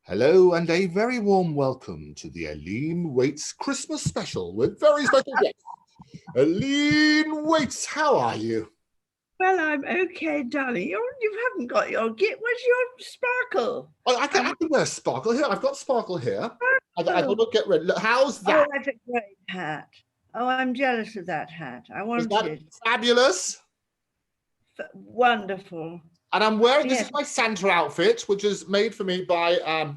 Hello and a very warm welcome to the Aline Waites Christmas special with very special guest. Aline Waites, how are you? Well, I'm okay, darling. You haven't got your gift. Where's your sparkle? Oh, I can wear sparkle here. I've got sparkle here. I got to get rid. Look, how's that? Oh, that's a great hat. Oh, I'm jealous of that hat. I Is wanted. that fabulous? Wonderful. And I'm wearing, this is my Santa outfit, which is made for me by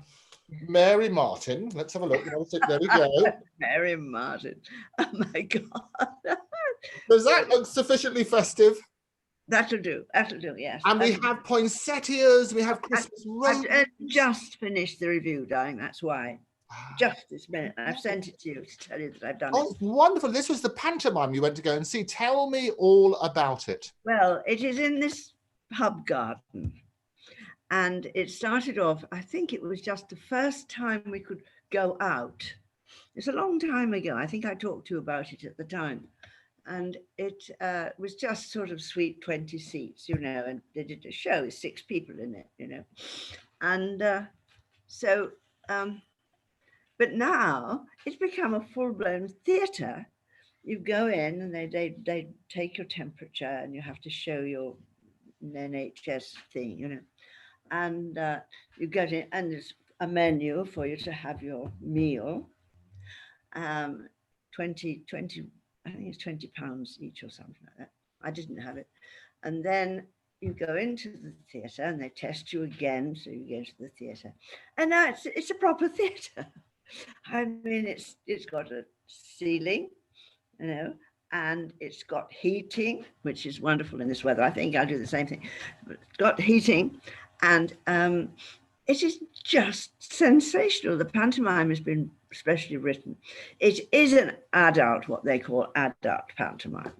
Mary Martin. Let's have a look. There we go. Mary Martin. Oh, my God. Does that look sufficiently festive? That'll do. That'll do, yes. And we have poinsettias. We have Christmas roses. I've just finished the review, darling. That's why. Just this minute. I've sent it to you to tell you that I've done it. Oh, it's wonderful. This was the pantomime you went to go and see. Tell me all about it. Well, it is in this pub garden. And it started off, I think it was just the first time we could go out. It's a long time ago. I think I talked to you about it at the time. And it was just sort of sweet 20 seats, and they did a show with 6 people in it, And but now it's become a full-blown theatre. You go in and they take your temperature and you have to show your NHS thing, And you get in and there's a menu for you to have your meal. 20, I think it's £20 each or something like that. I didn't have it. And then you go into the theatre and they test you again. So you go to the theatre. And now it's a proper theatre. I mean, it's got a ceiling, and it's got heating, which is wonderful in this weather. I think I'll do the same thing. But it's got heating and it is just sensational. The pantomime has been specially written. It is an adult, what they call adult pantomime,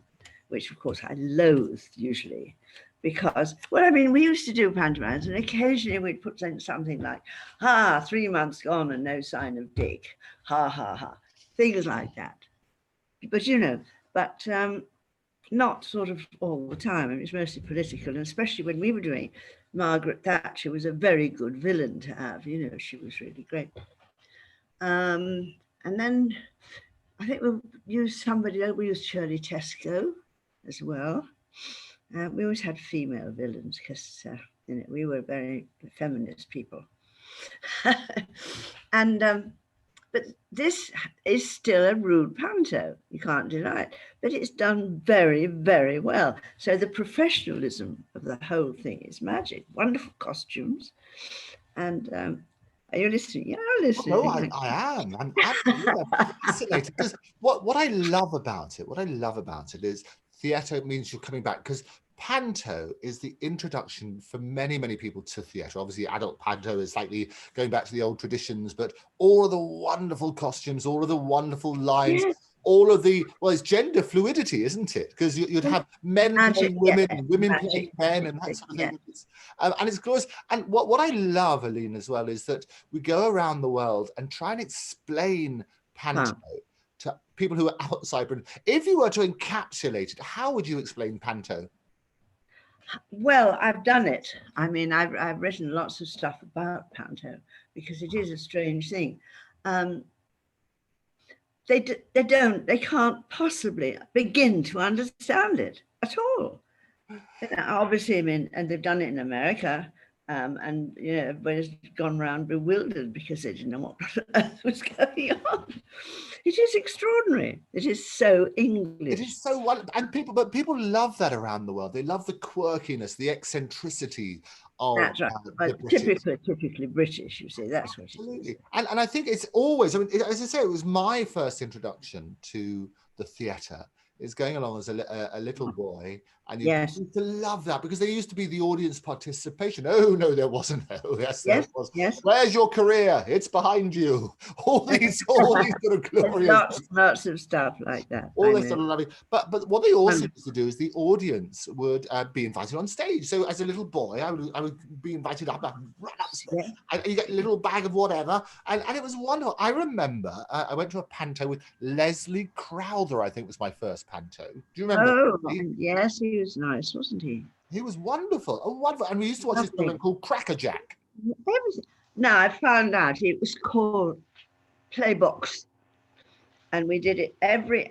which of course I loathe usually because, we used to do pantomimes and occasionally we'd put in something like, 3 months gone and no sign of Dick, ha, ha, ha, things like that. But not sort of all the time. It's mostly political, and especially when we were doing Margaret Thatcher was a very good villain to have, she was really great. And then I think we used Shirley Tesco as well. We always had female villains because, we were very feminist people. And but this is still a rude panto, you can't deny it, but it's done very, very well. So the professionalism of the whole thing is magic. Wonderful costumes. And are you listening? Yeah, I'm listening. Oh, I am. I'm absolutely fascinated. Because what I love about it is theatre means you're coming back, because panto is the introduction for many, many people to theatre. Obviously, adult panto is slightly going back to the old traditions, but all of the wonderful costumes, all of the wonderful lines, yes. All of the, it's gender fluidity, isn't it? Because you'd have men playing women, and women playing men, and that sort of thing. And it's glorious. And what I love, Aline, as well, is that we go around the world and try and explain panto to people who are outside Britain. If you were to encapsulate it, how would you explain panto? Well, I've done it. I've written lots of stuff about panto because it is a strange thing. They can't possibly begin to understand it at all. Obviously, and they've done it in America, and everybody's gone around bewildered because they didn't know what on earth was going on. It is extraordinary. It is so English. It is so wonderful, and people love that around the world. They love the quirkiness, the eccentricity of that's right. Typically British. You see, that's absolutely. What it is. And I think it's always. As I say, it was my first introduction to the theatre. Is going along as a little boy, and you used to love that because there used to be the audience participation. Oh no, there wasn't. Oh yes, there was. Yes. Where's your career? It's behind you. All these sort of glorious. Lots of stuff like that. All this sort of lovely. But what they also used to do is the audience would be invited on stage. So as a little boy, I would be invited up and run upstairs. And you get a little bag of whatever, and it was wonderful. I remember I went to a panto with Leslie Crowther. I think was my first panto. Do you remember? Oh, yes, he was nice, wasn't he? He was wonderful. Oh, wonderful. And we used to watch this program called Cracker Jack. Now I found out it was called Playbox, and we did it every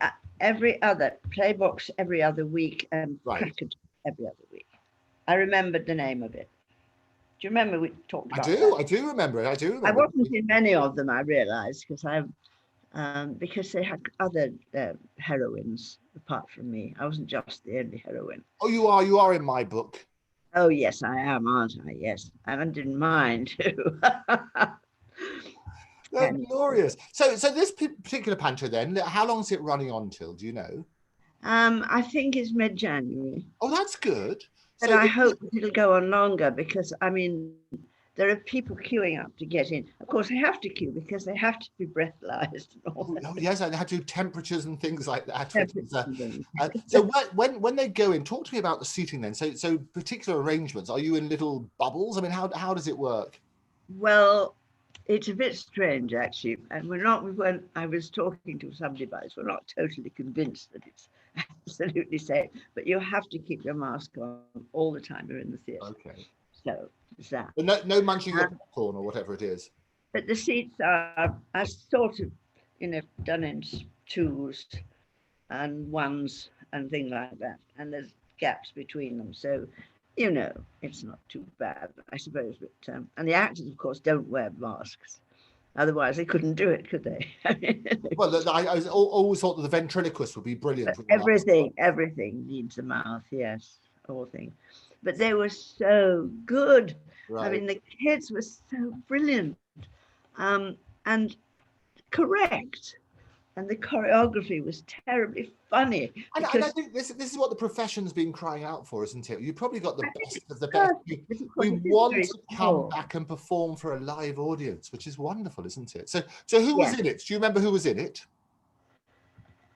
other Playbox every other week, and Right. Cracker every other week. I remembered the name of it. Do you remember we talked about that? I do remember it. I do remember. I wasn't in many of them, I realised, because they had other heroines apart from me. I wasn't just the only heroine. Oh, you are in my book. Oh yes, I am, aren't I? Yes, and I didn't mind too. Oh, glorious. So this particular panto then, how long is it running on till? Do you know? I think it's mid-January. Oh, that's good. But I hope it'll go on longer, because I mean, there are people queuing up to get in. Of course, they have to queue because they have to be breathalyzed. Oh, yes, I had to do temperatures and things like that. So when they go in, talk to me about the seating then. So particular arrangements. Are you in little bubbles? I mean, how does it work? Well, it's a bit strange actually, and I was talking to somebody about this. We're not totally convinced that it's absolutely safe, but you have to keep your mask on all the time you're in the theatre. Okay. So it's that. But no munching of popcorn or whatever it is. But the seats are sort of, done in twos and ones and things like that, and there's gaps between them. So, it's not too bad, I suppose. But and the actors, of course, don't wear masks. Otherwise, they couldn't do it, could they? Well, I always thought that the ventriloquist would be brilliant. Everything needs a mouth, yes, all things. But they were so good. Right. I mean, the kids were so brilliant and correct. And the choreography was terribly funny. And I think this is what the profession's been crying out for, isn't it? You've probably got the best of the best. We want to come back and perform for a live audience, which is wonderful, isn't it? So who was in it? Do you remember who was in it?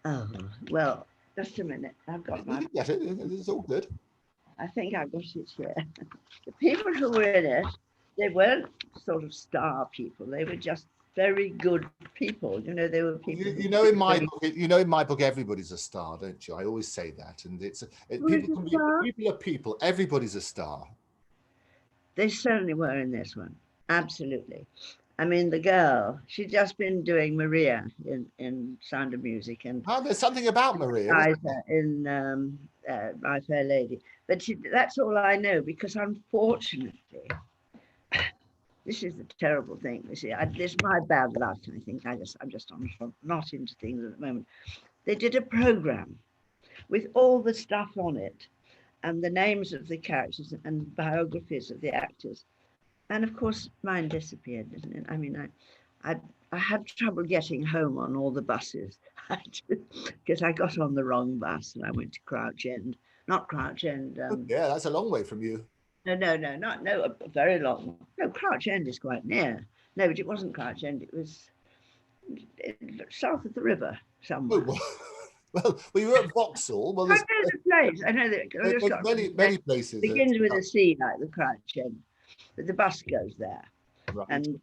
Oh, well, just a minute. I've got my... Get it. It's all good. I think I've got it here. The people who were in it, they weren't sort of star people. They were just very good people. They were people. In my book, everybody's a star, don't you? I always say that, and people are people. Everybody's a star. They certainly were in this one, absolutely. I mean, the girl, she'd just been doing Maria in Sound of Music, and there's something about Maria in My Fair Lady. But that's all I know, because unfortunately. This is the terrible thing. You see, this is my bad luck. I think I'm just not into things at the moment. They did a program with all the stuff on it, and the names of the characters and biographies of the actors, and of course mine disappeared, didn't it? I mean, I had trouble getting home on all the buses because I got on the wrong bus and I went to Crouch End, not Crouch End. Yeah, that's a long way from you. No, a very long. No, Crouch End is quite near. No, but it wasn't Crouch End. It was south of the river somewhere. Well, you were at Vauxhall. Well, I know the place. I know that. Many places. Begins with a C, like the Crouch End, but the bus goes there. Right. And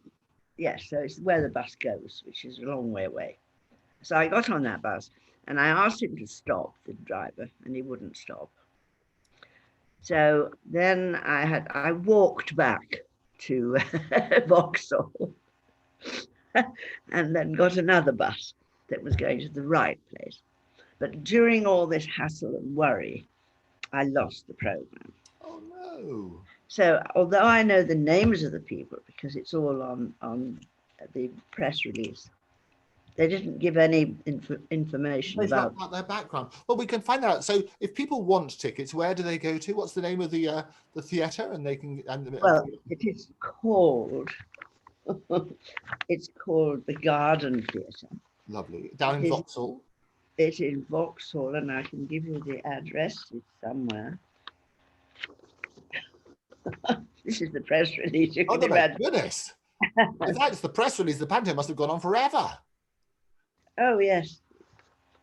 yes, so it's where the bus goes, which is a long way away. So I got on that bus, and I asked him to stop, the driver, and he wouldn't stop. So then I walked back to Vauxhall and then got another bus that was going to the right place. But during all this hassle and worry, I lost the program. Oh no. So although I know the names of the people, because it's all on the press release, they didn't give any information about their background. Well, we can find out. So, if people want tickets, where do they go to? What's the name of the theatre? And they can. It is called. It's called the Garden Theatre. Lovely. Down in Vauxhall. It's in Vauxhall, and I can give you the address. It's somewhere. This is the press release. You can imagine. Goodness! In fact, it's the press release. The panto must have gone on forever. Oh yes,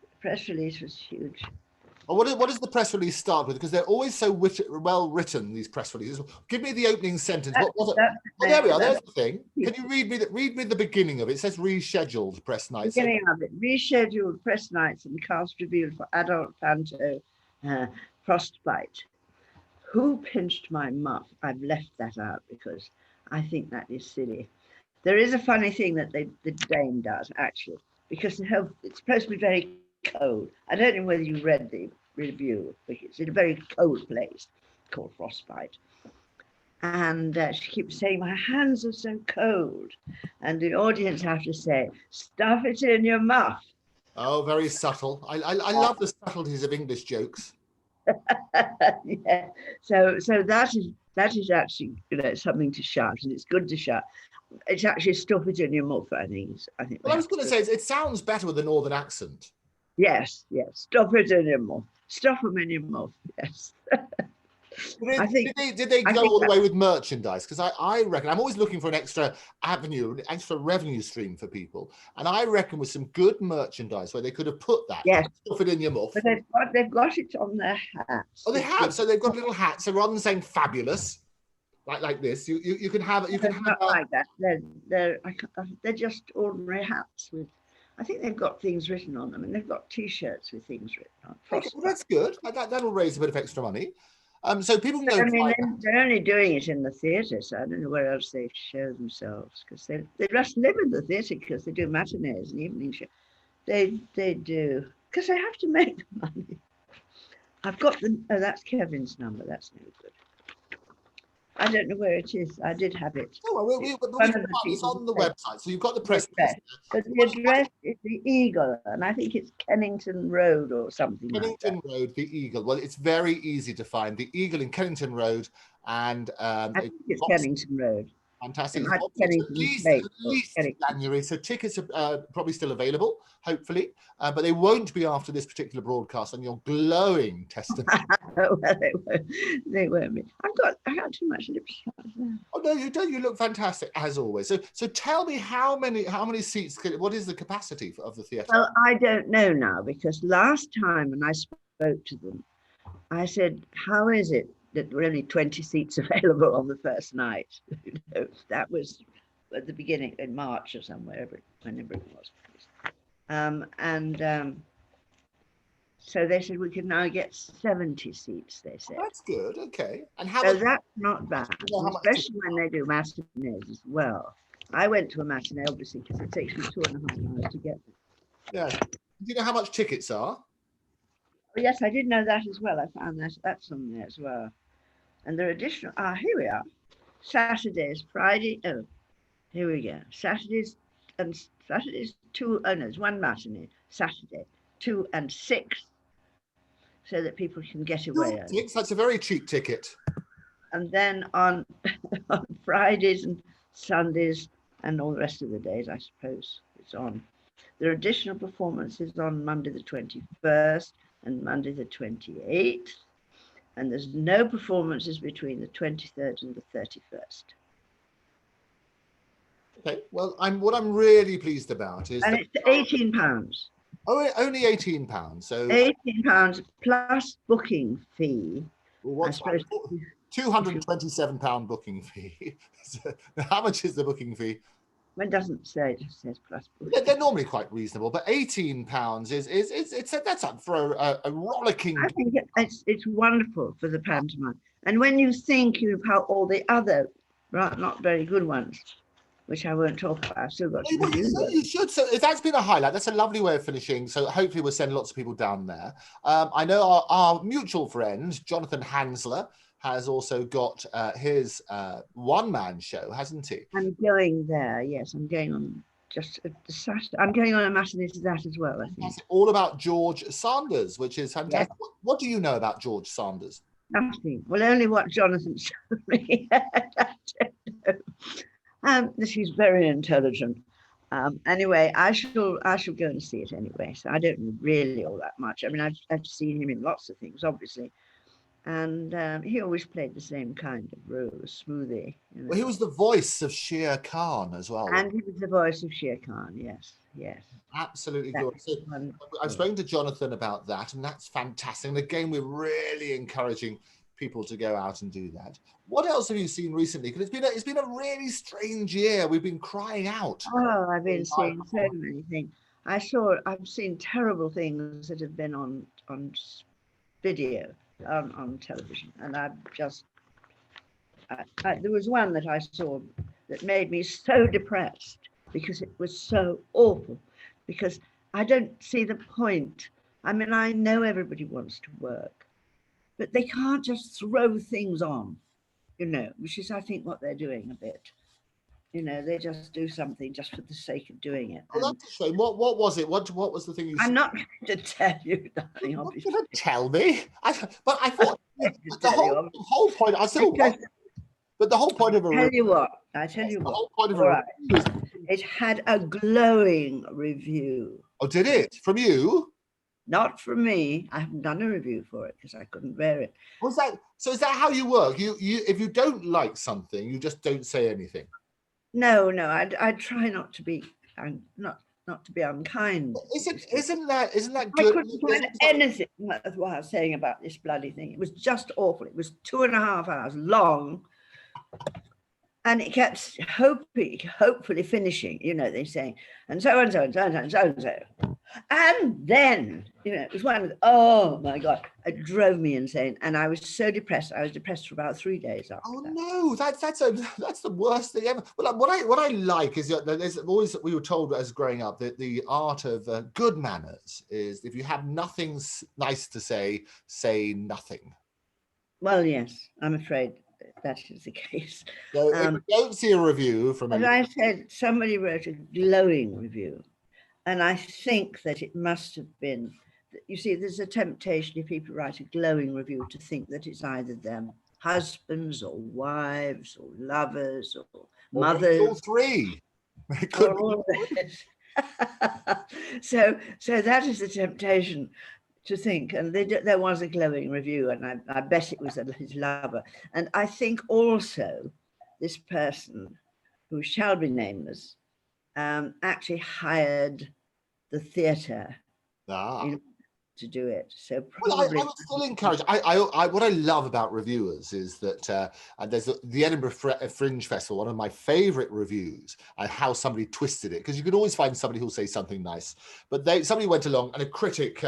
the press release was huge. Well, what does the press release start with? Because they're always so well written, these press releases. Give me the opening sentence. There we are. There's the thing. Can you read me the beginning of it? It says rescheduled press nights. Beginning of it. Rescheduled press nights and cast revealed for adult panto frostbite. Who pinched my muff? I've left that out because I think that is silly. There is a funny thing that the Dane does, actually, because it's supposed to be very cold. I don't know whether you read the review, but it's in a very cold place called Frostbite. And she keeps saying, my hands are so cold. And the audience have to say, stuff it in your muff. Oh, very subtle. I love the subtleties of English jokes. Yeah. So that is actually, something to shout, and it's good to shout. It's actually stuff it in your muff, I think. Well, I was going to say, it sounds better with a northern accent. Yes, stuff it in your muff. Stuff them in your muff, yes. Did they go all the way with merchandise? Because I reckon, I'm always looking for an extra avenue, an extra revenue stream for people. And I reckon with some good merchandise where they could have put that, stuff it in your muff. But they've got it on their hats. Oh, they have. So they've got little hats. So rather than saying fabulous, like this, you can have not like that. They're just ordinary hats with. I think they've got things written on them, and they've got T-shirts with things written on. Okay, well, that's good. That'll raise a bit of extra money. So people can go. I mean, they're only doing it in the theatre, so I don't know where else they show themselves, because they just live in the theatre, because they do matinees and evening shows. They do, because they have to make money. I've got the. Oh, that's Kevin's number. That's no good. I don't know where it is. I did have it. Oh, well, it's on the website, so you've got the press. But the address is the Eagle, and I think it's Kennington Road or something. Kennington Road, the Eagle. Well, it's very easy to find. The Eagle in Kennington Road, and I think it's Kennington Road. Fantastic. At least January. So tickets are probably still available, hopefully, but they won't be after this particular broadcast and your glowing testimony. Well, they won't be. I got too much lip shot now. Oh no, you don't. You look fantastic as always. So tell me how many seats? What is the capacity of the theatre? Well, I don't know now, because last time when I spoke to them, I said, "How is it that there were only 20 seats available on the first night?" That was at the beginning in March or somewhere, whenever it was. So they said we could now get 70 seats, they said. Oh, that's good, okay. And that's not bad, especially when they do matinees as well. I went to a matinee, obviously, because it takes me 2.5 hours to get there. Yeah. Do you know how much tickets are? Oh, yes, I did know that as well. I found that's on there as well. And there are additional, here we are. Saturdays, Friday, here we go. Saturdays, there's one matinee, Saturday, 2 and 6, so that people can get away. That's a very cheap ticket. And then on Fridays and Sundays and all the rest of the days, I suppose, it's on. There are additional performances on Monday the 21st and Monday the 28th. And there's no performances between the 23rd and the 31st. Okay, well, what I'm really pleased about is... And it's £18. Oh, only £18. So £18 plus booking fee. Well, what's £227 booking fee? So how much is the booking fee? It doesn't say, it just says plus booking. They're normally quite reasonable, but £18 is that's up for a rollicking. I think it's wonderful for the pantomime. And when you think of how all the other not very good ones, which I won't talk about, I've still got to review them. You should. So if that's been a highlight, that's a lovely way of finishing. So hopefully we'll send lots of people down there. I know our mutual friend, Jonathan Hansler, has also got his one-man show, hasn't he? I'm going there, yes. I'm going on just Saturday. I'm going on a matinee to that as well, I think. It's all about George Sanders, which is fantastic. Yes. What do you know about George Sanders? Nothing. Well, only what Jonathan showed me. She's very intelligent. Anyway, I shall go and see it anyway. So I don't know really all that much. I mean, I've seen him in lots of things, obviously. And he always played the same kind of role, smoothie. You know. Well, he was the voice of Shere Khan as well. And he was the voice of Shere Khan, yes. Absolutely good. So I've spoken to Jonathan about that, and that's fantastic. And again, we're really encouraging people to go out and do that. What else have you seen recently? Because it's been a really strange year. We've been crying out. Oh, I've been seeing so many things. I've seen terrible things that have been on video. On television, and there was one that I saw that made me so depressed, because it was so awful, because I don't see the point. I mean, I know everybody wants to work, but they can't just throw things on, which is, I think, what they're doing a bit. They just do something just for the sake of doing it. Oh, that's a shame. What was it? What was the thing you said? I'm not going to tell you, darling, You're obviously. going to tell me? But I thought the whole point, I still Because, but the whole point of a review. I tell you The what. whole point of All a right. review is, It had a glowing review. oh, did it? From you? Not from me. I haven't done a review for it because I couldn't bear it. Was that so? Is that how you work? You if you don't like something, you just don't say anything. No, I try not to be not to be unkind. Isn't that I good? couldn't find anything worthwhile saying about this bloody thing. It was just awful. It was 2.5 hours long. And it kept hopefully finishing, they say, and so and so and so and so and so. And then, it was one of the, oh my God, it drove me insane. And I was so depressed. I was depressed for about 3 days after that. No, that's the worst thing ever. Well, what I like is that there's always, we were told as growing up that the art of good manners is if you have nothing nice to say nothing. Well, yes, I'm afraid that is the case. So if you don't see a review from as I said, somebody wrote a glowing review, and I think that it must have been, you see, there's a temptation if people write a glowing review to think that it's either them husbands or wives or lovers or mothers. All three. Or all so that is the temptation to think, and there was a glowing review, and I bet it was his lover. And I think also this person, who shall be nameless, actually hired the theatre to do it. So probably. I would still encourage. I what I love about reviewers is that there's the Edinburgh Fringe Festival. One of my favourite reviews and how somebody twisted it, because you could always find somebody who'll say something nice, but somebody went along and a critic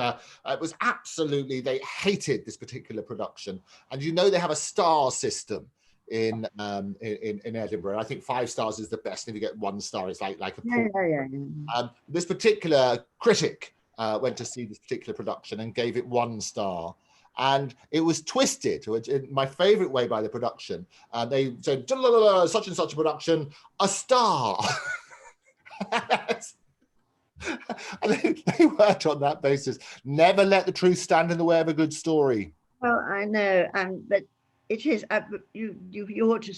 was absolutely, they hated this particular production, and they have a star system in Edinburgh. I think 5 stars is the best. If you get 1 star, it's like a yeah. This particular critic went to see this particular production and gave it 1 star, and it was twisted in my favorite way by the production. They said such and such a production, a star. And they worked on that basis. Never let the truth stand in the way of a good story. Well, I know, but it is. You ought to.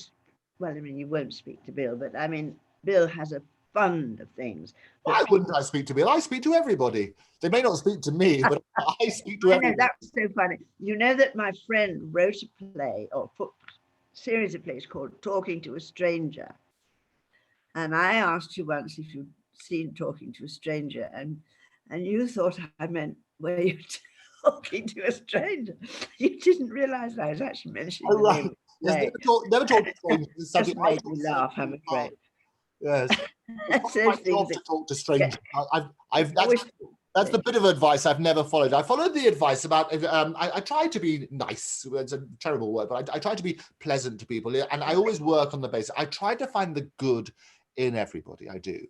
Well, I mean, you won't speak to Bill, but I mean, Bill has a fund of things. Why wouldn't I speak to Bill? I speak to everybody. They may not speak to me, but I speak to everybody. That's so funny. You know that my friend wrote a play, or a series of plays called Talking to a Stranger. And I asked you once if you'd seen Talking to a Stranger, and you thought I meant, were you talking to a stranger? You didn't realise I was actually mentioning the name. Yes, never talk to strangers. Just made me laugh, I'm afraid. Yes. It's my job to talk to strangers. That's the bit of advice I've never followed. I followed the advice about, I try to be nice. It's a terrible word, but I try to be pleasant to people. And I always work on the basis. I try to find the good in everybody. I do.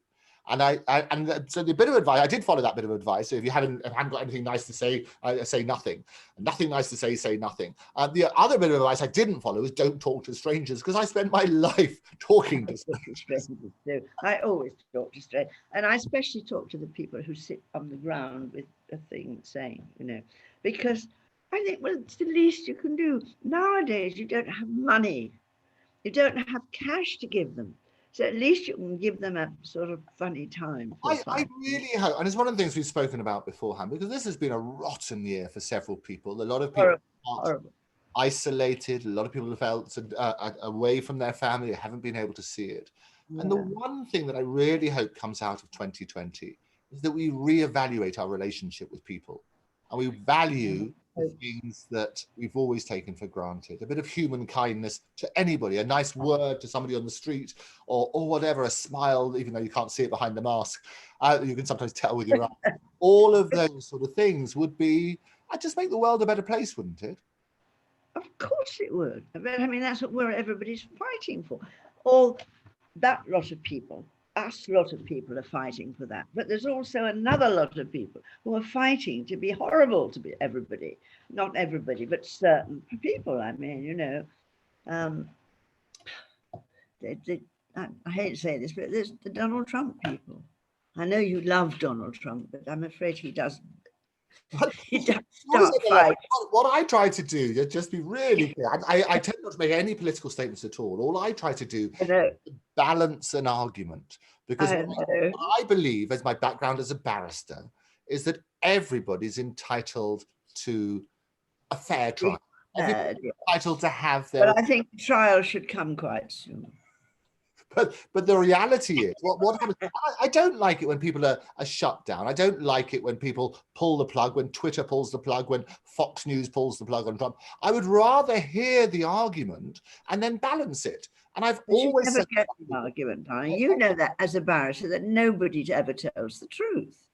And so the bit of advice, I did follow that bit of advice. So if you haven't got anything nice to say, say nothing. Nothing nice to say nothing. The other bit of advice I didn't follow is don't talk to strangers, because I spend my life talking to strangers. I always talk to strangers, and I especially talk to the people who sit on the ground with a thing saying, because I think, well, it's the least you can do. Nowadays, you don't have money. You don't have cash to give them. So at least you can give them a sort of funny time. I really hope, and it's one of the things we've spoken about beforehand, because this has been a rotten year for several people. A lot of people are isolated. A lot of people have felt away from their family. They haven't been able to see it. Yeah. And the one thing that I really hope comes out of 2020 is that we reevaluate our relationship with people, and we value the things that we've always taken for granted. A bit of human kindness to anybody, a nice word to somebody on the street, or whatever, a smile, even though you can't see it behind the mask. You can sometimes tell with your eyes. All of those sort of things would just make the world a better place, wouldn't it? Of course it would. I mean, that's what everybody's fighting for. All that lot of people, us lot of people are fighting for that. But there's also another lot of people who are fighting to be horrible to be everybody. Not everybody, but certain people. I mean, you know, I hate to say this, but there's the Donald Trump people. I know you love Donald Trump, but I'm afraid he does. He does start fights. What I try to do, just be really clear, I tend not to make any political statements at all. All I try to do is balance an argument. Because what I believe, as my background as a barrister, is that everybody's entitled to a fair trial. Everybody's entitled to have their... But I think the trial should come quite soon. But the reality is, what happens? I don't like it when people are shut down. I don't like it when people pull the plug, when Twitter pulls the plug, when Fox News pulls the plug on Trump. I would rather hear the argument and then balance it. And I've always never get an argument, darling. You know that as a barrister, that nobody ever tells the truth.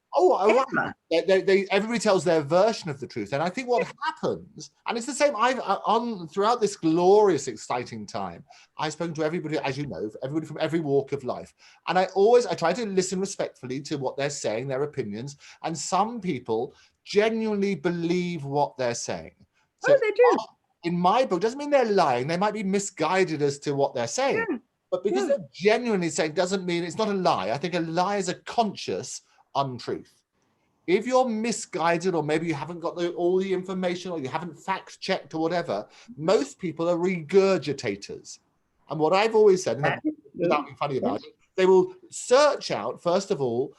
Everybody tells their version of the truth, and I think what happens, and it's the same. Throughout this glorious, exciting time, I've spoken to everybody, as you know, everybody from every walk of life, and I try to listen respectfully to what they're saying, their opinions, and some people genuinely believe what they're saying. So they do. In my book, doesn't mean they're lying. They might be misguided as to what they're saying, but because they're genuinely saying doesn't mean it's not a lie. I think a lie is a conscious untruth. If you're misguided, or maybe you haven't got all the information, or you haven't fact checked or whatever, most people are regurgitators. And what I've always said, and without being funny about it, they will search out, first of all,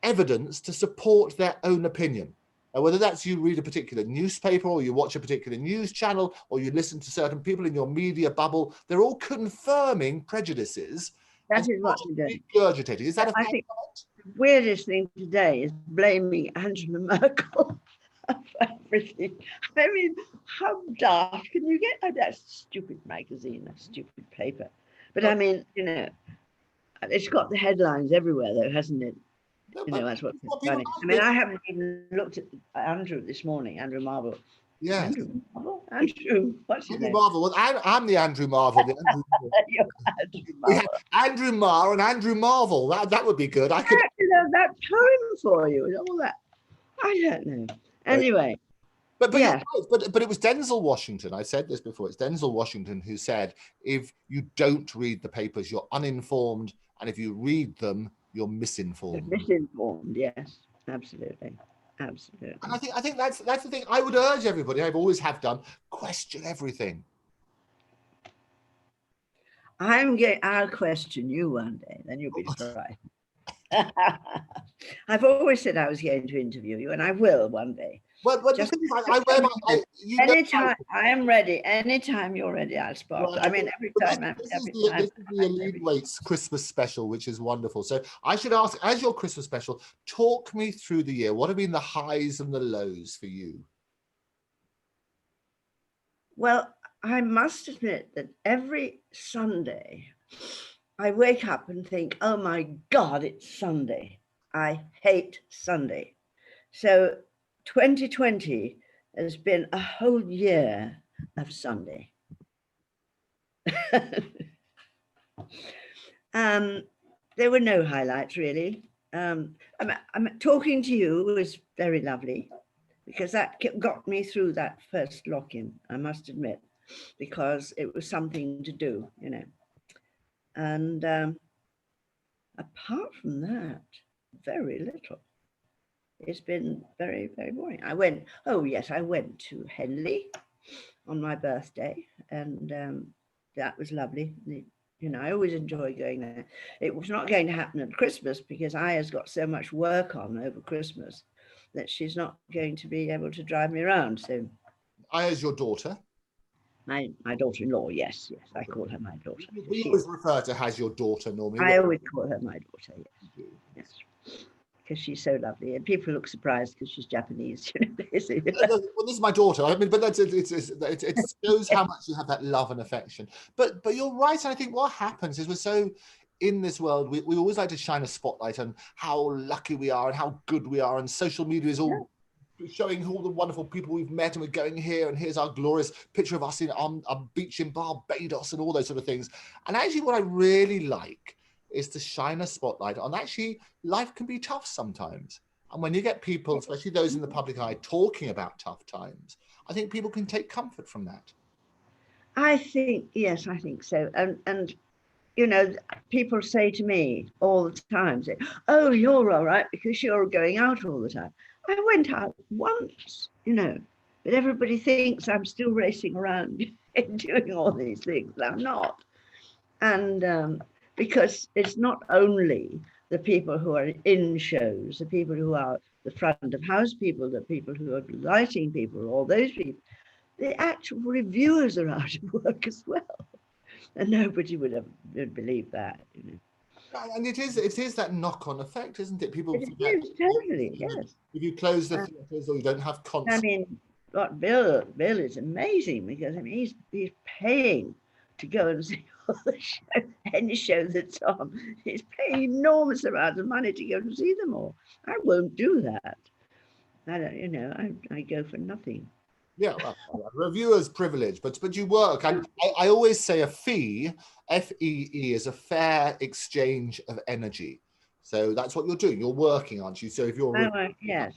evidence to support their own opinion. And whether that's you read a particular newspaper, or you watch a particular news channel, or you listen to certain people in your media bubble, they're all confirming prejudices. That is what you do. Regurgitating. Is that a fair comment? The weirdest thing today is blaming Angela Merkel for everything. I mean, how daft can you get? Oh, that stupid magazine, that stupid paper. But I mean, you know, it's got the headlines everywhere, though, hasn't it? You know, that's what's funny. I mean, I haven't even looked at Andrew this morning, Andrew Marvel. Yeah. Andrew Marvel? Andrew, what's his name? Marvel. Well, I'm the Andrew Marvel. The Andrew You're Andrew Marvel. Andrew Marr and Andrew Marvel. That would be good. I could that poem for you. All that. I don't know. Anyway. But it was Denzel Washington. I said this before. It's Denzel Washington who said, if you don't read the papers, you're uninformed, and if you read them, you're misinformed. You're misinformed, yes, absolutely. Absolutely. And I think that's the thing. I would urge everybody, I've always have done, question everything. I'll question you one day, then you'll be surprised. I've always said I was going to interview you, and I will one day. Well, anytime I am ready. Anytime you're ready, I'll spot. Well, I mean, every time. This is the Aline Waites Christmas special, which is wonderful. So I should ask, as your Christmas special, talk me through the year. What have been the highs and the lows for you? Well, I must admit that every Sunday, I wake up and think, oh my God, it's Sunday. I hate Sunday. So 2020 has been a whole year of Sunday. There were no highlights, really. I'm talking to you was very lovely, because that got me through that first lock-in, I must admit, because it was something to do, you know. And apart from that, very little. It's been very, very boring. I went to Henley on my birthday, and that was lovely. You know, I always enjoy going there. It was not going to happen at Christmas because Aya's got so much work on over Christmas that she's not going to be able to drive me around. So Aya's your daughter? My daughter-in-law, yes, I call her my daughter. We always refer to her as your daughter, normally. I always call her my daughter, yes. Because she's so lovely, and people look surprised because she's Japanese. You know, well, this is my daughter. I mean, but it shows how much you have that love and affection. But you're right, and I think what happens is we're so in this world. We always like to shine a spotlight on how lucky we are and how good we are, and social media is all showing all the wonderful people we've met, and we're going here, and here's our glorious picture of us on a beach in Barbados and all those sort of things. And actually what I really like is to shine a spotlight on actually life can be tough sometimes. And when you get people, especially those in the public eye, talking about tough times, I think people can take comfort from that. I think, yes, I think so. And you know, people say to me all the time, say, oh, you're all right because you're going out all the time. I went out once, you know, but everybody thinks I'm still racing around and doing all these things. I'm not. And because it's not only the people who are in shows, the people who are the front of house people, the people who are lighting people, all those people, the actual reviewers are out of work as well. And nobody would have believed that, you know. And it is that knock-on effect, isn't it? People forget, totally, yes. if you close the theatres or you don't have concerts. I mean, what Bill is amazing, because I mean he's paying to go and see all the show, any show that's on. He's paying enormous amounts of money to go and see them all. I won't do that. I don't, you know, I go for nothing. Yeah, well, reviewer's privilege, but you work. And I always say a fee, FEE, is a fair exchange of energy. So that's what you're doing. You're working, aren't you? So if you're... yes.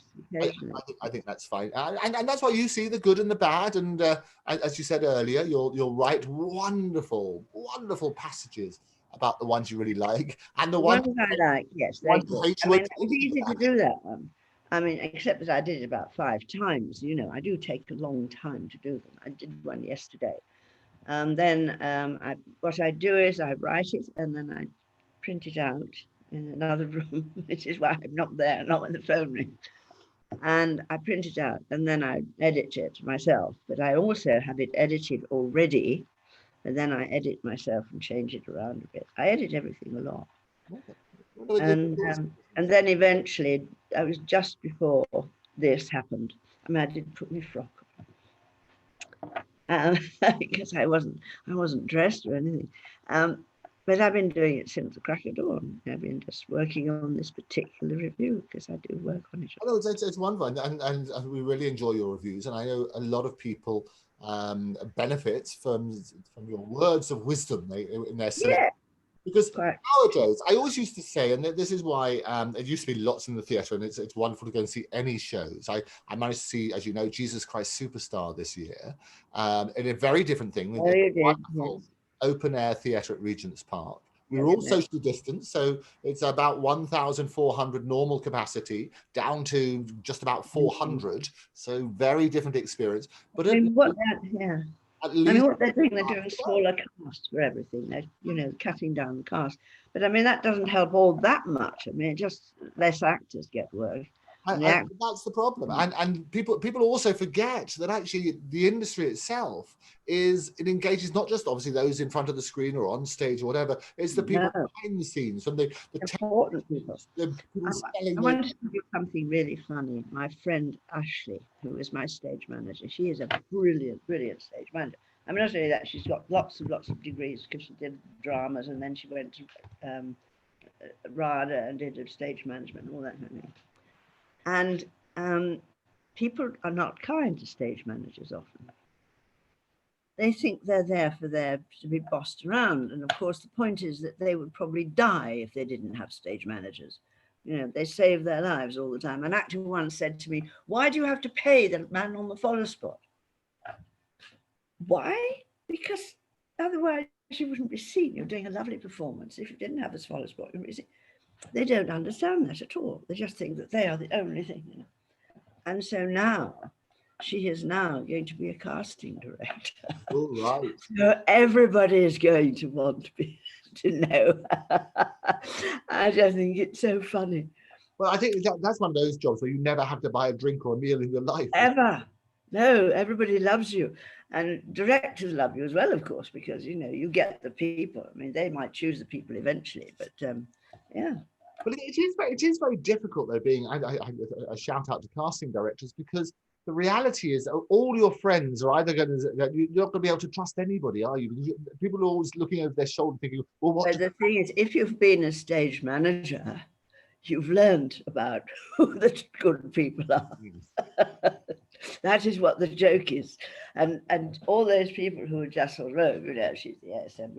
I think that's fine. And that's why you see the good and the bad. And as you said earlier, you'll write wonderful, wonderful passages about the ones you really like. And the ones I like, yes. I mean, it's easy to do that one. I mean, except that I did it about 5 times, you know, I do take a long time to do them. I did one yesterday. Then what I do is I write it and then I print it out in another room, which is why I'm not there, not when the phone rings. And I print it out and then I edit it myself. But I also have it edited already. And then I edit myself and change it around a bit. I edit everything a lot. And then eventually, I was just before this happened. I mean, I didn't put my frock on because I wasn't dressed or anything. But I've been doing it since the crack of dawn. I've been just working on this particular review because I do work on it. I know it's wonderful, and we really enjoy your reviews. And I know a lot of people benefit from your words of wisdom in their selection. Yeah. Because nowadays, I always used to say, and this is why it used to be lots in the theatre, and it's wonderful to go and see any shows. I managed to see, as you know, Jesus Christ Superstar this year, in a very different thing. Open air theatre at Regent's Park. We were all socially distanced, so it's about 1,400 normal capacity down to just about 400. So very different experience. But I mean, what they're doing, they're doing smaller casts for everything. They're, you know, cutting down the cast. But I mean, that doesn't help all that much. I mean, just less actors get work. That's the problem. And people also forget that actually the industry itself it engages not just obviously those in front of the screen or on stage or whatever. It's the people behind the scenes, from the important people. I want to do something really funny. My friend Ashley, who is my stage manager, she is a brilliant stage manager. I mean, not only that, she's got lots of degrees because she did dramas and then she went to RADA and did stage management and all that kind of thing. And people are not kind to stage managers often. They think they're there to be bossed around. And of course, the point is that they would probably die if they didn't have stage managers. You know, they save their lives all the time. An actor once said to me, "Why do you have to pay the man on the follow spot?" Why? Because otherwise you wouldn't be seen. You're doing a lovely performance. If you didn't have a follow spot, you wouldn't be seen. They don't understand that at all. They just think that they are the only thing, you know. And so now, she is now going to be a casting director. All right. So everybody is going to want to know. I just think it's so funny. Well, I think that's one of those jobs where you never have to buy a drink or a meal in your life. Ever. No, everybody loves you. And directors love you as well, of course, because, you know, you get the people. I mean, they might choose the people eventually, but yeah. But it is very difficult, though, being a shout out to casting directors, because the reality is all your friends are either you're not going to be able to trust anybody, are you? People are always looking over their shoulder thinking, well, what? But the thing is, if you've been a stage manager, you've learned about who the good people are. That is what the joke is. And all those people who are just on road, she's the ASM,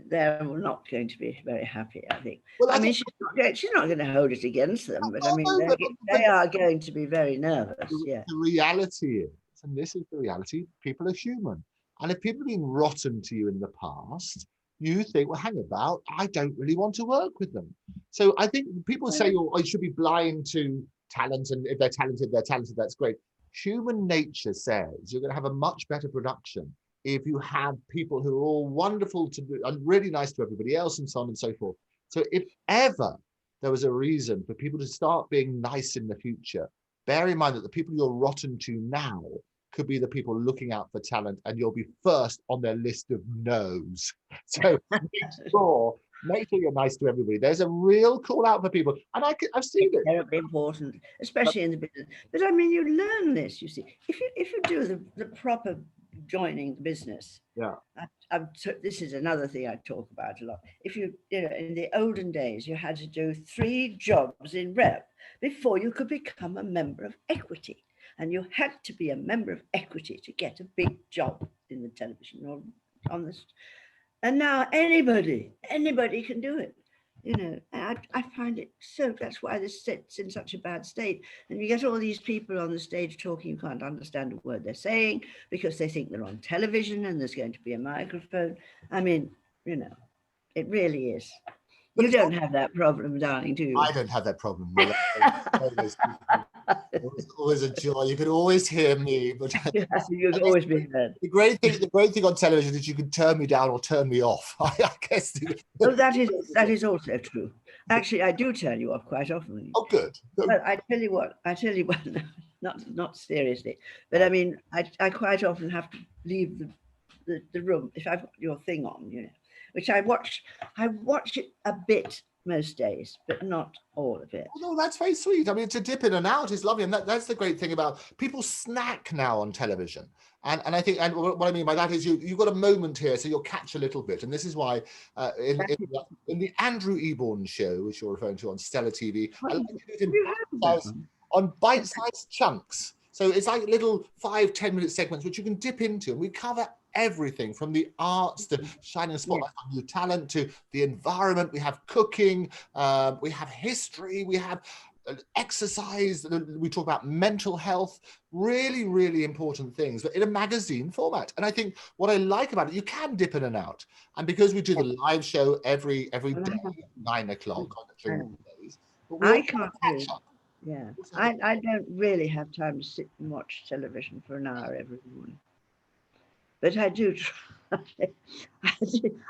they're not going to be very happy, I think. Well, I mean, she's not going to hold it against them, but I mean, no, they are going to be very nervous. Yeah. The reality is, and this is the reality, people are human. And if people have been rotten to you in the past, you think, well, hang about, I don't really want to work with them. So I think people say, oh, you should be blind to talent, and if they're talented, that's great. Human nature says you're going to have a much better production if you have people who are all wonderful to do and really nice to everybody else and so on and so forth. So if ever there was a reason for people to start being nice in the future, bear in mind that the people you're rotten to now could be the people looking out for talent, and you'll be first on their list of no's. So make sure you're nice to everybody. There's a real call out for people, and I've seen it. Terribly important, especially in the business. But I mean, you learn this. You see, if you do the proper joining the business. Yeah. This is another thing I talk about a lot. If you know, in the olden days, you had to do 3 jobs in rep before you could become a member of equity. And you had to be a member of equity to get a big job in the television or on this. And now anybody can do it. You know, I find it so, that's why this set's in such a bad state. And you get all these people on the stage talking, you can't understand a word they're saying because they think they're on television and there's going to be a microphone. I mean, you know, it really is. But you don't have that problem, darling, do you? I don't have that problem. It was always a joy. You could always hear me, but you've always been heard. The great thing on television is you can turn me down or turn me off. I guess. Oh, that is also true. Actually, I do turn you off quite often. Oh, good. But I tell you what, not seriously, but I mean, I quite often have to leave the room if I've got your thing on, you know, which I watch it a bit most days, but not all of it. Oh, no, that's very sweet. I mean, to dip in and out is lovely, and that's the great thing about people snack now on television. And I think, and what I mean by that is you've got a moment here, so you'll catch a little bit. And this is why in the Andrew Eborn show, which you're referring to on Stellar TV, I like to do it on bite-sized chunks. So it's like little 5-10 minute segments which you can dip into, and we cover everything from the arts to shining a spotlight on new talent to the environment. We have cooking, we have history, we have exercise, we talk about mental health, really, really important things, but in a magazine format. And I think what I like about it, you can dip in and out. And because we do the live show every day, 9 o'clock during the days, I can't catch up. Yeah, I don't really have time to sit and watch television for an hour every morning. But I do try.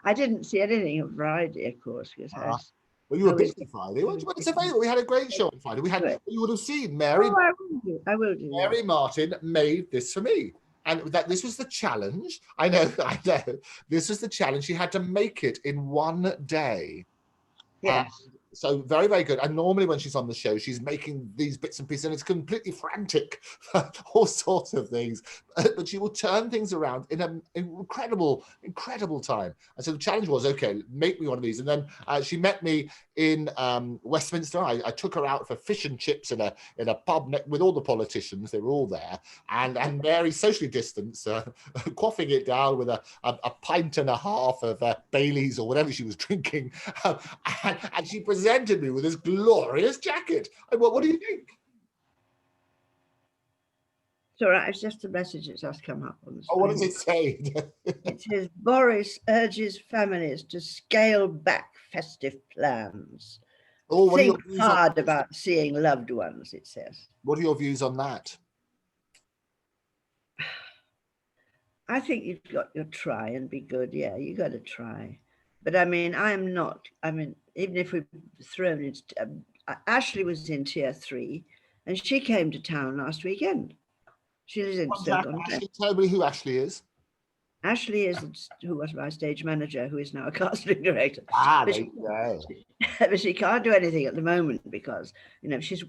I didn't see anything on Friday, of course, because well, you were busy Friday. Well, it's available. We had a great show on Friday. You would have seen Mary. Oh, I will do. Mary Martin made this for me. And this was the challenge. I know. This was the challenge. She had to make it in one day. Yes. So very, very good. And normally when she's on the show, she's making these bits and pieces and it's completely frantic, all sorts of things. But she will turn things around in an incredible time. And so the challenge was, okay, make me one of these. And then she met me in Westminster. I took her out for fish and chips in a pub with all the politicians. They were all there. And Mary, socially distanced, quaffing it down with a pint and a half of Baileys or whatever she was drinking. And she presented me with this glorious jacket. What do you think? It's all right. It's just a message that's just come up on the screen. Oh, what does it say? It says, Boris urges families to scale back festive plans. Oh, think hard about seeing loved ones, it says. What are your views on that? I think you've got to try and be good. Yeah, you got to try. But I mean, even if we've thrown it, Ashley was in tier 3 and she came to town last weekend. She lives in Stoke-on-Trent. Tell me who Ashley is. Ashley is who was my stage manager, who is now a casting director. But she can't do anything at the moment because, you know, she's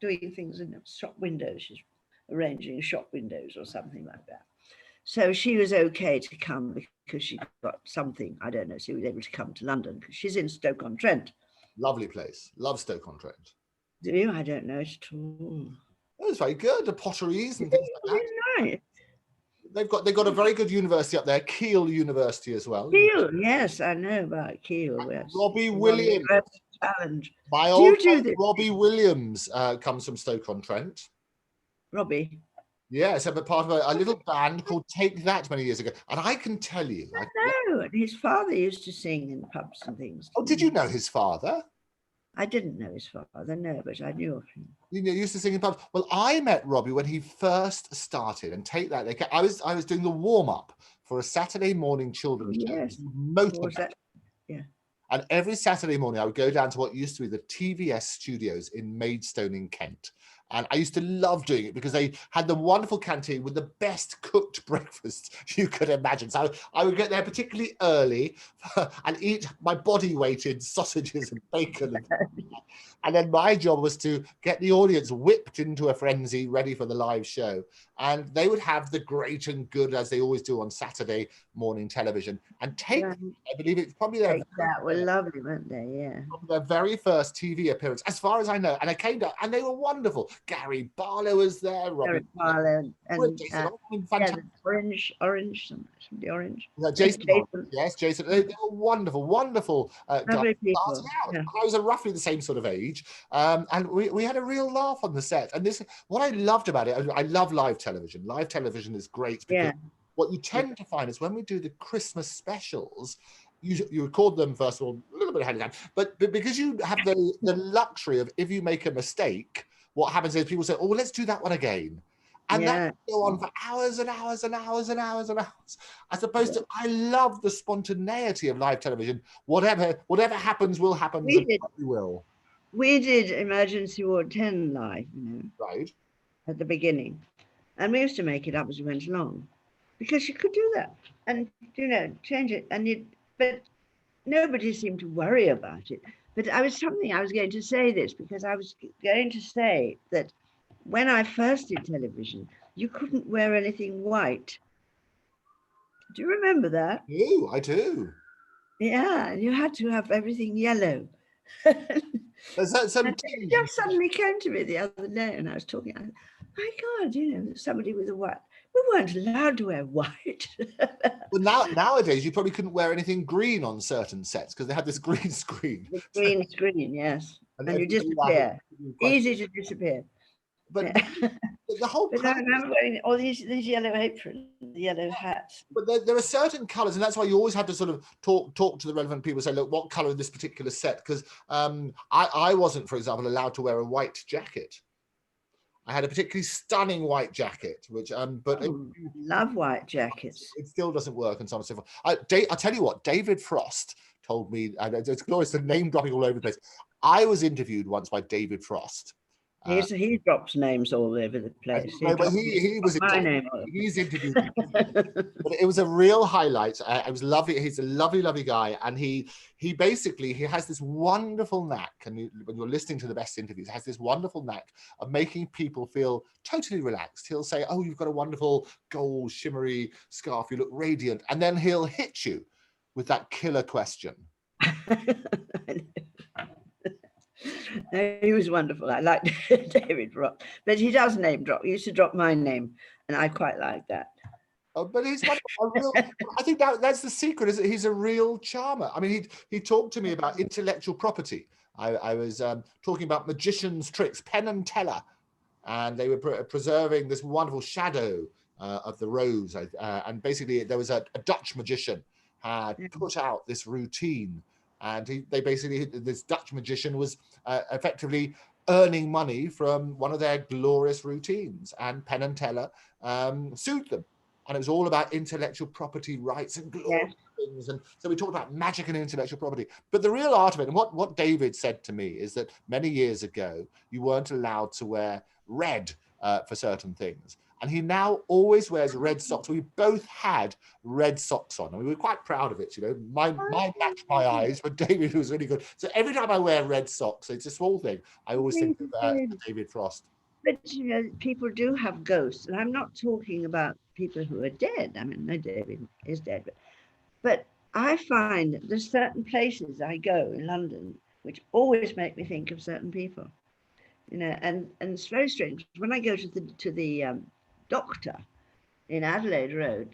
doing things in shop windows. She's arranging shop windows or something like that. So she was okay to come because she got something, I don't know, she was able to come to London because she's in Stoke-on-Trent. Lovely place. Love Stoke-on-Trent. Do you? I don't know it at all. It was very good. The potteries and things like that. Very nice. They've got a very good university up there, Keele University as well. Keele, yes, I know about Keele. Yes. Robbie Williams. Challenge. My Do you old do friend this? Robbie Williams comes from Stoke-on-Trent. Robbie. Yeah, so but part of a little band called Take That many years ago. And I can tell you. No, and his father used to sing in pubs and things. Oh, did you know his father? I didn't know his father, no, but I knew of him. You know, used to sing in pubs. Well, I met Robbie when he first started, and Take That. I was doing the warm-up for a Saturday morning children's show. Yes. Motor What was that? Yeah. And every Saturday morning, I would go down to what used to be the TVS studios in Maidstone in Kent. And I used to love doing it because they had the wonderful canteen with the best cooked breakfast you could imagine. So I would get there particularly early and eat my body weight in sausages and bacon. And then my job was to get the audience whipped into a frenzy ready for the live show. And they would have the great and good, as they always do on Saturday morning television. And Take, I believe it's probably Take That were lovely, weren't they? Yeah. Their very first TV appearance, as far as I know. And I came down, and they were wonderful. Gary Barlow was there. Gary Barlow and fantastic. Somebody orange. Jason. Yes, Jason. They were wonderful, wonderful guys. Starting out. Yeah. I was roughly the same sort of age, and we had a real laugh on the set. And this, what I loved about it, I love live television. Live television is great because what you tend to find is when we do the Christmas specials, you record them first of all a little bit ahead of time, but because you have the luxury of, if you make a mistake, what happens is people say, oh, let's do that one again. And that will go on for hours and hours and hours and hours and hours. As opposed to, I love the spontaneity of live television. Whatever happens will happen. We did Emergency Ward 10 live, right, at the beginning. And we used to make it up as we went along. Because you could do that and, change it. But nobody seemed to worry about it. But I was going to say this, because I was going to say that when I first did television, you couldn't wear anything white. Do you remember that? Oh, I do. Yeah, you had to have everything yellow. It just suddenly came to me the other day, and I was talking, my God, somebody with a white. We weren't allowed to wear white. Well, nowadays, you probably couldn't wear anything green on certain sets because they had this green screen. The green screen, yes. And you disappear. Easy to disappear. But the whole I remember wearing all these yellow aprons, the yellow hats. But there are certain colours, and that's why you always have to sort of talk to the relevant people, say, look, what colour is this particular set? Because I wasn't, for example, allowed to wear a white jacket. I had a particularly stunning white jacket, which love white jackets. It still doesn't work, and so on and so forth. I'll tell you what, David Frost told me, it's glorious, the name dropping all over the place. I was interviewed once by David Frost. He drops names all over the place. He's interviewed. But it was a real highlight. It was lovely. He's a lovely, lovely guy, and he basically has this wonderful knack. And when you're listening to the best interviews, has this wonderful knack of making people feel totally relaxed. He'll say, "Oh, you've got a wonderful gold shimmery scarf. You look radiant," and then he'll hit you with that killer question. No, he was wonderful. I liked David Frost, but he does name drop. He used to drop my name, and I quite like that. Oh, but he's I think that's the secret. Is that he's a real charmer. I mean, he talked to me about intellectual property. I was talking about magicians' tricks, Penn and Teller, and they were preserving this wonderful shadow of the rose. And basically, there was a Dutch magician had put out this routine. And this Dutch magician was effectively earning money from one of their glorious routines. And Penn and Teller sued them. And it was all about intellectual property rights and glorious things. And so we talked about magic and intellectual property. But the real art of it, and what David said to me, is that many years ago, you weren't allowed to wear red for certain things. And he now always wears red socks. We both had red socks on, and we were quite proud of it. Mine matched my eyes, but David was really good. So every time I wear red socks, it's a small thing. I always think of David Frost. But people do have ghosts, and I'm not talking about people who are dead. I mean, no, David is dead, but I find that there's certain places I go in London which always make me think of certain people, you know, and it's very strange. When I go to the doctor in Adelaide Road,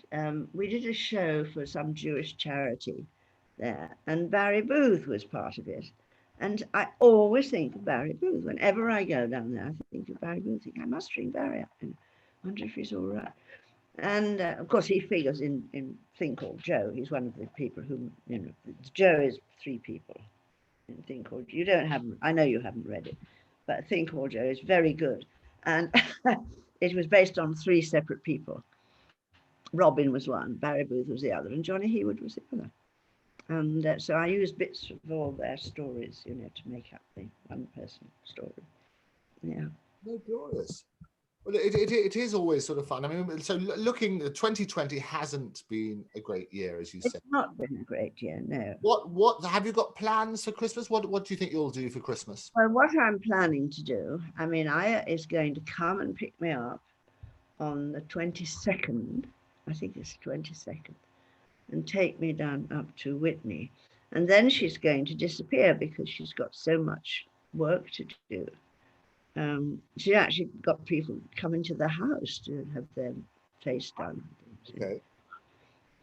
we did a show for some Jewish charity there, and Barry Booth was part of it. And I always think of Barry Booth. Whenever I go down there, I think of Barry Booth. I think, I must ring Barry up and wonder if he's all right. And of course, he figures in Thing Called Joe. He's one of the people who, you know, Joe is 3 people in Thing Called Joe. You don't have, I know you haven't read it, but Thing Called Joe is very good. And it was based on 3 separate people. Robin was one, Barry Booth was the other, and Johnny Hewood was the other. And so I used bits of all their stories, you know, to make up the one person story. Yeah. No, glorious. Well, it is always sort of fun. I mean, so looking, 2020 hasn't been a great year, as you said. It's not been a great year, no. What have you got plans for Christmas? What do you think you'll do for Christmas? Well, what I'm planning to do, I mean, Aya is going to come and pick me up on the 22nd, I think it's 22nd, and take me down up to Whitney. And then she's going to disappear because she's got so much work to do. She actually got people coming to the house to have their face done. Okay.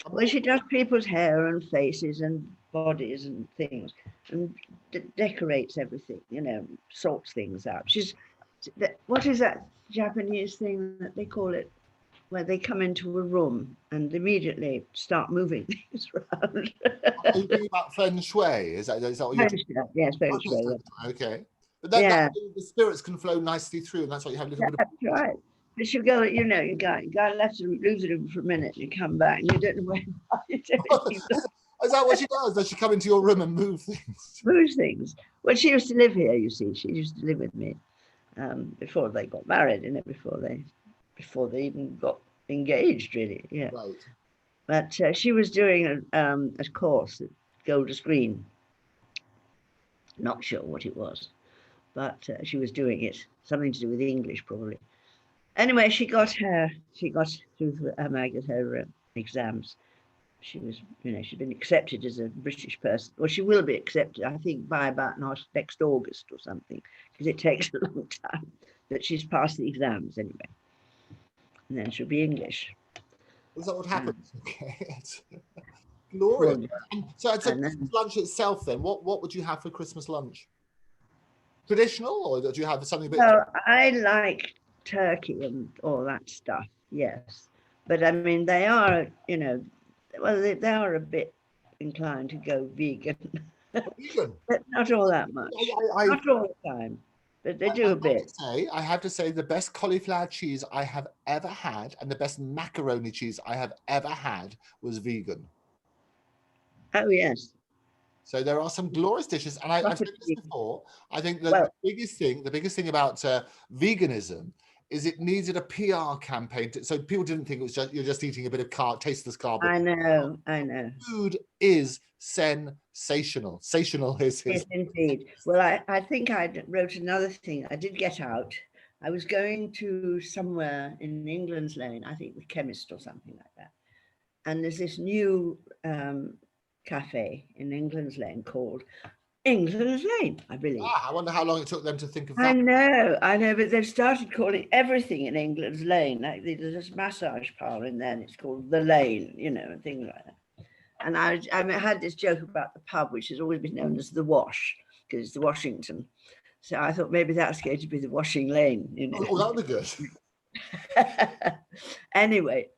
Well, she does people's hair and faces and bodies and things, and decorates everything, you know, sorts things out. What is that Japanese thing that they call it, where they come into a room and immediately start moving things around? Are you thinking about feng shui? Is that what you're talking about? Yes, feng shui. Okay. But that the spirits can flow nicely through, and that's what you have a little bit of. That's right. But you go, you know, you go left and lose it for a minute, you come back, and you don't know where you're doing. Is that what she does? Does she come into your room and move things? Move things. Well, she used to live here, you see. She used to live with me before they got married, you know, before they even got engaged, really. Yeah. Right. But she was doing a course at Golders Green. Not sure what it was, but she was doing it, something to do with English, probably. Anyway, she got through her exams. She was, you know, she'd been accepted as a British person. Well, she will be accepted, I think, by about next August or something, because it takes a long time. But she's passed the exams anyway. And then she'll be English. Is that what happens? Okay. Glorious. So it's lunch itself then. What would you have for Christmas lunch? Traditional, or do you have something a bit? Well, I like turkey and all that stuff, yes. But I mean, they are, you know, well, they are a bit inclined to go vegan. Vegan? But not all that much. Not all the time, but they do a bit. I have to say the best cauliflower cheese I have ever had and the best macaroni cheese I have ever had was vegan. Oh, yes. So there are some glorious dishes, and I've said this before. I think the biggest thing about veganism is it needed a PR campaign, so people didn't think it was you're just eating a bit of tasteless carbon. I know. Food is sensational. Sensational is. Yes, indeed. Well, I think I wrote another thing. I did get out. I was going to somewhere in England's Lane, I think the chemist or something like that. And there's this new cafe in England's Lane called England's Lane, I believe. I wonder how long it took them to think of that. I know, but they've started calling everything in England's Lane. Like there's this massage parlour in there, and it's called The Lane, you know, and things like that. And I had this joke about the pub, which has always been known as the Wash, because it's the Washington. So I thought maybe that's going to be the Washing Lane, you know. Oh, that would be good. Anyway,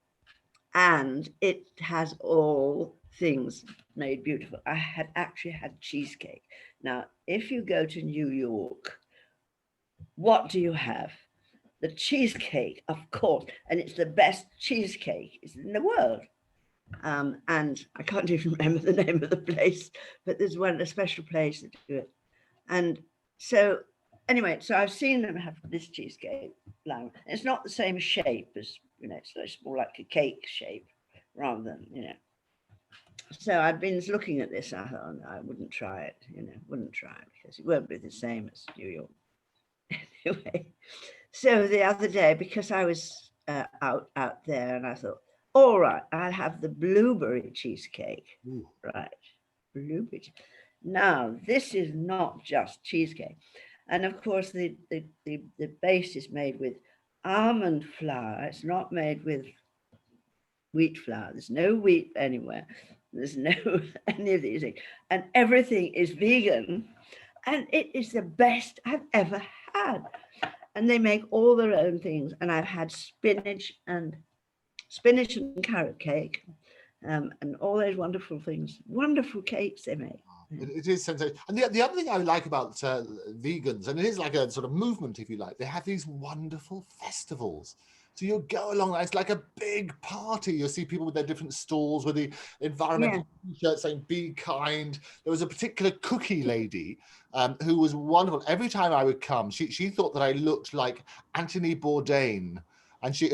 and it has all things made beautiful. I had actually had cheesecake. Now, if you go to New York, what do you have? The cheesecake, of course, and it's the best cheesecake in the world. And I can't even remember the name of the place, but there's a special place that do it. And so, anyway, so I've seen them have this cheesecake. It's not the same shape as, you know, it's more like a cake shape rather than, you know. So I've been looking at this. I thought, no, I wouldn't try it, you know, because it won't be the same as New York. Anyway, so the other day, because I was out there, and I thought, all right, I'll have the blueberry cheesecake. Ooh. Right, blueberry. Now, this is not just cheesecake. And of course, the base is made with almond flour. It's not made with wheat flour. There's no wheat anywhere. There's no any of these things. And everything is vegan. And it is the best I've ever had. And they make all their own things. And I've had spinach and carrot cake, and all those wonderful things, wonderful cakes they make. It is sensational. And the other thing I like about vegans, and it is like a sort of movement, if you like, they have these wonderful festivals. So you'll go along, it's like a big party. You'll see people with their different stalls with the environmental t-shirts saying, be kind. There was a particular cookie lady who was wonderful. Every time I would come, she thought that I looked like Anthony Bourdain. And do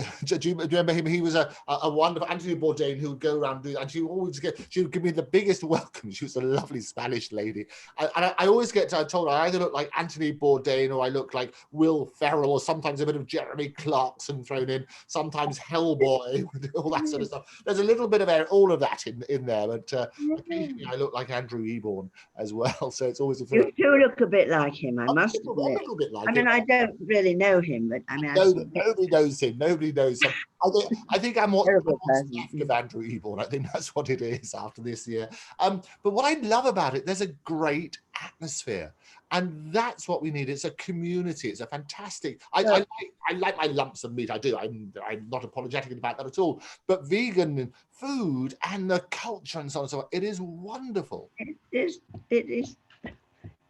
you remember him? He was a wonderful Anthony Bourdain who would go around and she would give me the biggest welcome. She was a lovely Spanish lady. And I always get told I either look like Anthony Bourdain or I look like Will Ferrell, or sometimes a bit of Jeremy Clarkson thrown in, sometimes Hellboy, all that sort of stuff. There's a little bit of all of that in there, but occasionally I look like Andrew Eborn as well. So it's always a You do look a bit like him, I must admit. A little bit like him. I mean, I don't really know him, but I mean, nobody knows him. Nobody knows him. I think I'm what's left of Andrew Eborn. I think that's what it is after this year. But what I love about it, there's a great atmosphere. And that's what we need. It's a community. It's a fantastic. I like my lumps of meat. I do. I'm not apologetic about that at all. But vegan food and the culture and so on and so on, it is wonderful. It is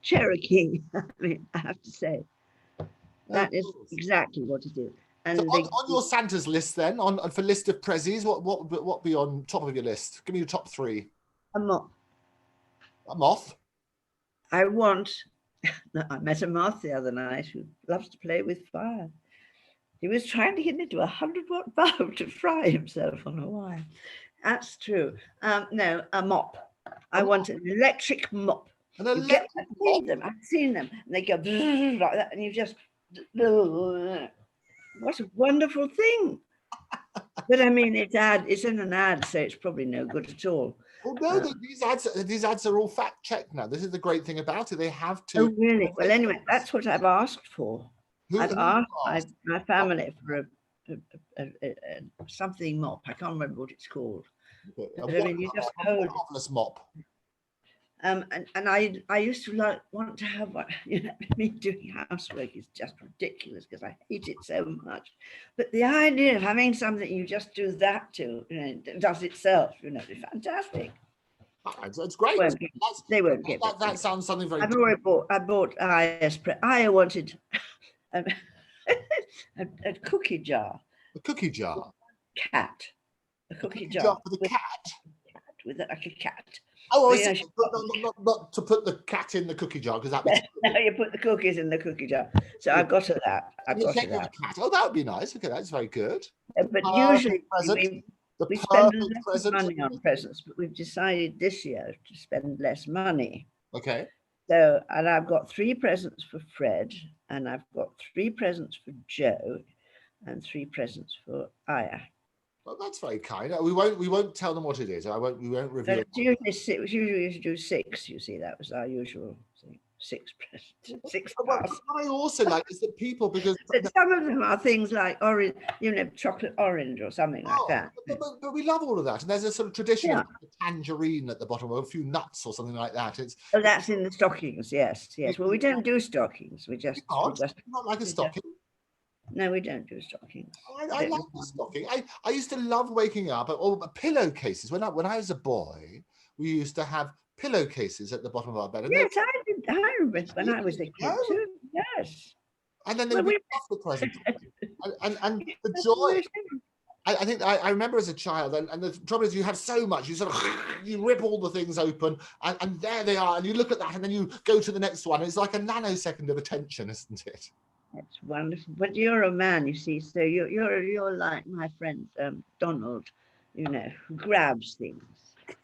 Cherokee. I mean, I have to say. That is exactly what it is. And so on your Santa's list then, for list of prezzies, what be on top of your list? Give me your top three. A moth. A moth? I met a moth the other night who loves to play with fire. He was trying to get into a 100-watt bulb to fry himself on a wire. That's true. No, a mop. I want an electric mop. An electric mop? I've seen them. And they go like that, and you just... What a wonderful thing. But I mean, it's in an ad, so it's probably no good at all. Well, no, these ads are all fact checked now. This is the great thing about it. They have to. Oh, really? Well, anyway, that's what I've asked for. I've asked my family for a something mop. I can't remember what it's called. Okay. But, I mean, you just hold a marvelous mop. And I used to want to have one. You know, me doing housework is just ridiculous because I hate it so much. But the idea of having something you just do that to, you know, it does itself, you know, is fantastic. It's great. They won't get that. That sounds something very. I've already bought. I bought I wanted a cookie jar. A cookie jar. Cat. A cookie jar for the cat. With like a cat. Oh, not to put the cat in the cookie jar because that. No, you put the cookies in the cookie jar. So I got her that. Oh, that would be nice. Okay, that's very good. But usually we spend less money on presents, but we've decided this year to spend less money. Okay. So, and I've got 3 presents for Fred, and I've got 3 presents for Joe, and 3 presents for Aya. Well, that's very kind. We won't tell them what it is. We won't reveal. It's usually we used to do 6. You see, that was our usual thing. 6 presents. 6. What I also like is that people, because some of them are things like orange, you know, chocolate orange or something like that. But we love all of that, and there's a sort of tradition of a tangerine at the bottom, or a few nuts or something like that. That's in the stockings. Yes. Well, we don't do stockings. We just not like a stocking. No, we don't do stockings. I like the stocking. I used to love waking up, or pillowcases. When I was a boy, we used to have pillowcases at the bottom of our bed. Yes, I did. I remember when I was a kid too. Yes. And then they would off the present. and the joy. I think I remember as a child, and the trouble is you have so much, you rip all the things open, and there they are, and you look at that, and then you go to the next one. It's like a nanosecond of attention, isn't it? That's wonderful. But you're a man, you see, so you're like my friend Donald, you know, who grabs things.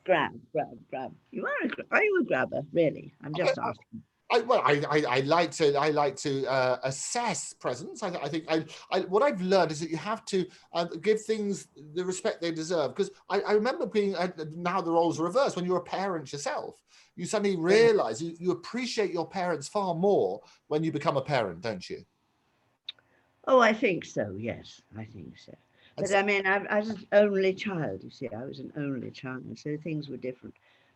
Grab. Are you a grabber, really? I'm just asking. I like to assess presents. I think what I've learned is that you have to give things the respect they deserve. Because I remember being now the roles are reversed. When you're a parent yourself, you suddenly realise you appreciate your parents far more when you become a parent, don't you? Oh, I think so. Yes, I think so. But I mean, I was an only child. You see, I was an only child, so things were different.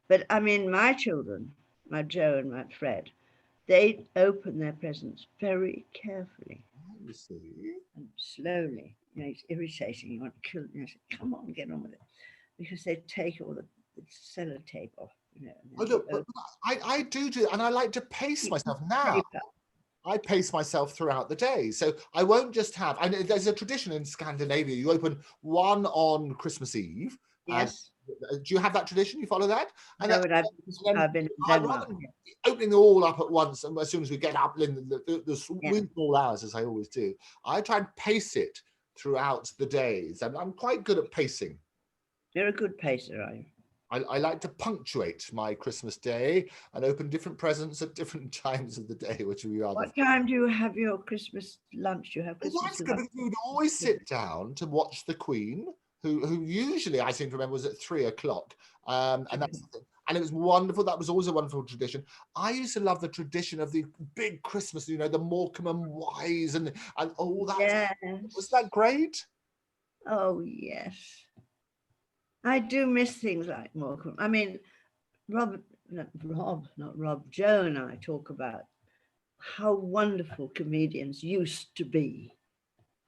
But I mean, my children, my Joe and my Fred, they open their presents very carefully. You see. And slowly. You know, it's irritating. You want to kill them. You say, come on, get on with it. Because they take all the sellotape off. You know, Oh, look, but I do, and I like to pace myself now. Paper. I pace myself throughout the day. So I won't just have, and there's a tradition in Scandinavia, you open one on Christmas Eve. Yes. Do you have that tradition? You follow that? And No, but I've been in Denmark. Opening them all up at once, and as soon as we get up in the small hours, as I always do, I try and pace it throughout the days. And I'm quite good at pacing. You're a good pacer, are you? I like to punctuate my Christmas day and open different presents at different times of the day, which would be rather. What time do you have your Christmas lunch? Do you have Christmas That's good, lunch? because you'd always sit down to watch the Queen, who usually, I seem to remember, was at 3 o'clock. And that's the thing. And it was wonderful. That was always a wonderful tradition. I used to love the tradition of the big Christmas, you know, the Morecambe and Wise and all that. Yes. Was that great? Oh, yes. I do miss things like Morecambe. I mean, Joe and I talk about how wonderful comedians used to be.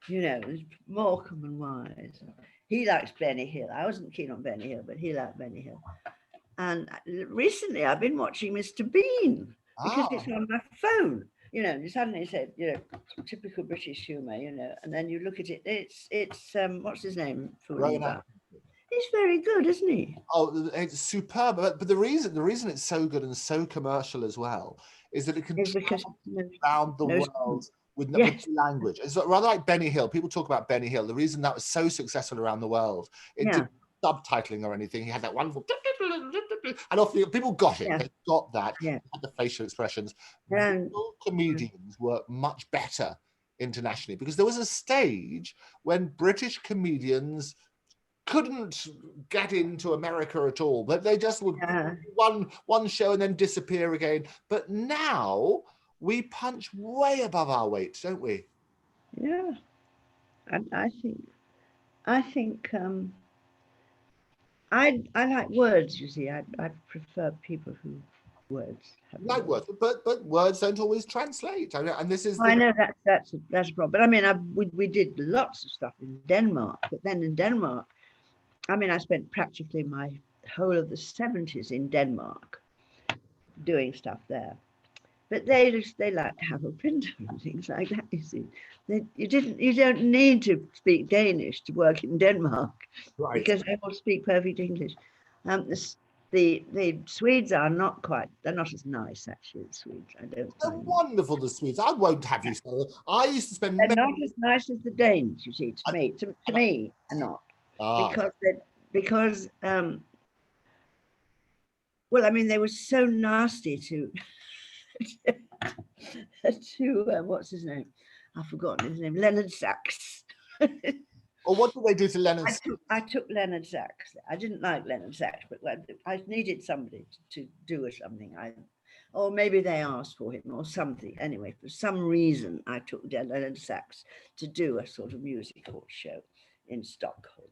You know, Morecambe and Wise. He likes Benny Hill. I wasn't keen on Benny Hill, but he liked Benny Hill. And recently I've been watching Mr. Bean because it's on my phone. You know, and suddenly said, you know, typical British humour, you know, and then you look at it, it's what's his name? He's very good, isn't he? Oh, it's superb. But the reason it's so good and so commercial as well is that it can travel around the world with language. It's rather like Benny Hill. People talk about Benny Hill. The reason that was so successful around the world, it didn't subtitling or anything. He had that wonderful, and often people got it. They got that. Had the facial expressions. Comedians work much better internationally because there was a stage when British comedians couldn't get into America at all, but they just would one show and then disappear again. But now we punch way above our weight, don't we? Yeah, and I think I like words. You see, I prefer people who words. Like words, but words don't always translate. And this is. I know that's a problem. But I mean, we did lots of stuff in Denmark, but then in Denmark, I mean, I spent practically my whole of the 70s in Denmark doing stuff there. But they like to have a printer and things like that, you see. You don't need to speak Danish to work in Denmark, because they all speak perfect English. The Swedes are they're not as nice, actually, the Swedes. I don't. They're wonderful, the Swedes. I won't have you say. I used to spend. They're not as nice as the Danes, you see. To me, they're not. Because well, I mean, they were so nasty to what's his name? I've forgotten his name. Leonard Sachs. Or what did they do to Leonard? I took Leonard Sachs. I didn't like Leonard Sachs, but I needed somebody to do something. Or maybe they asked for him or something. Anyway, for some reason, I took Leonard Sachs to do a sort of musical show in Stockholm.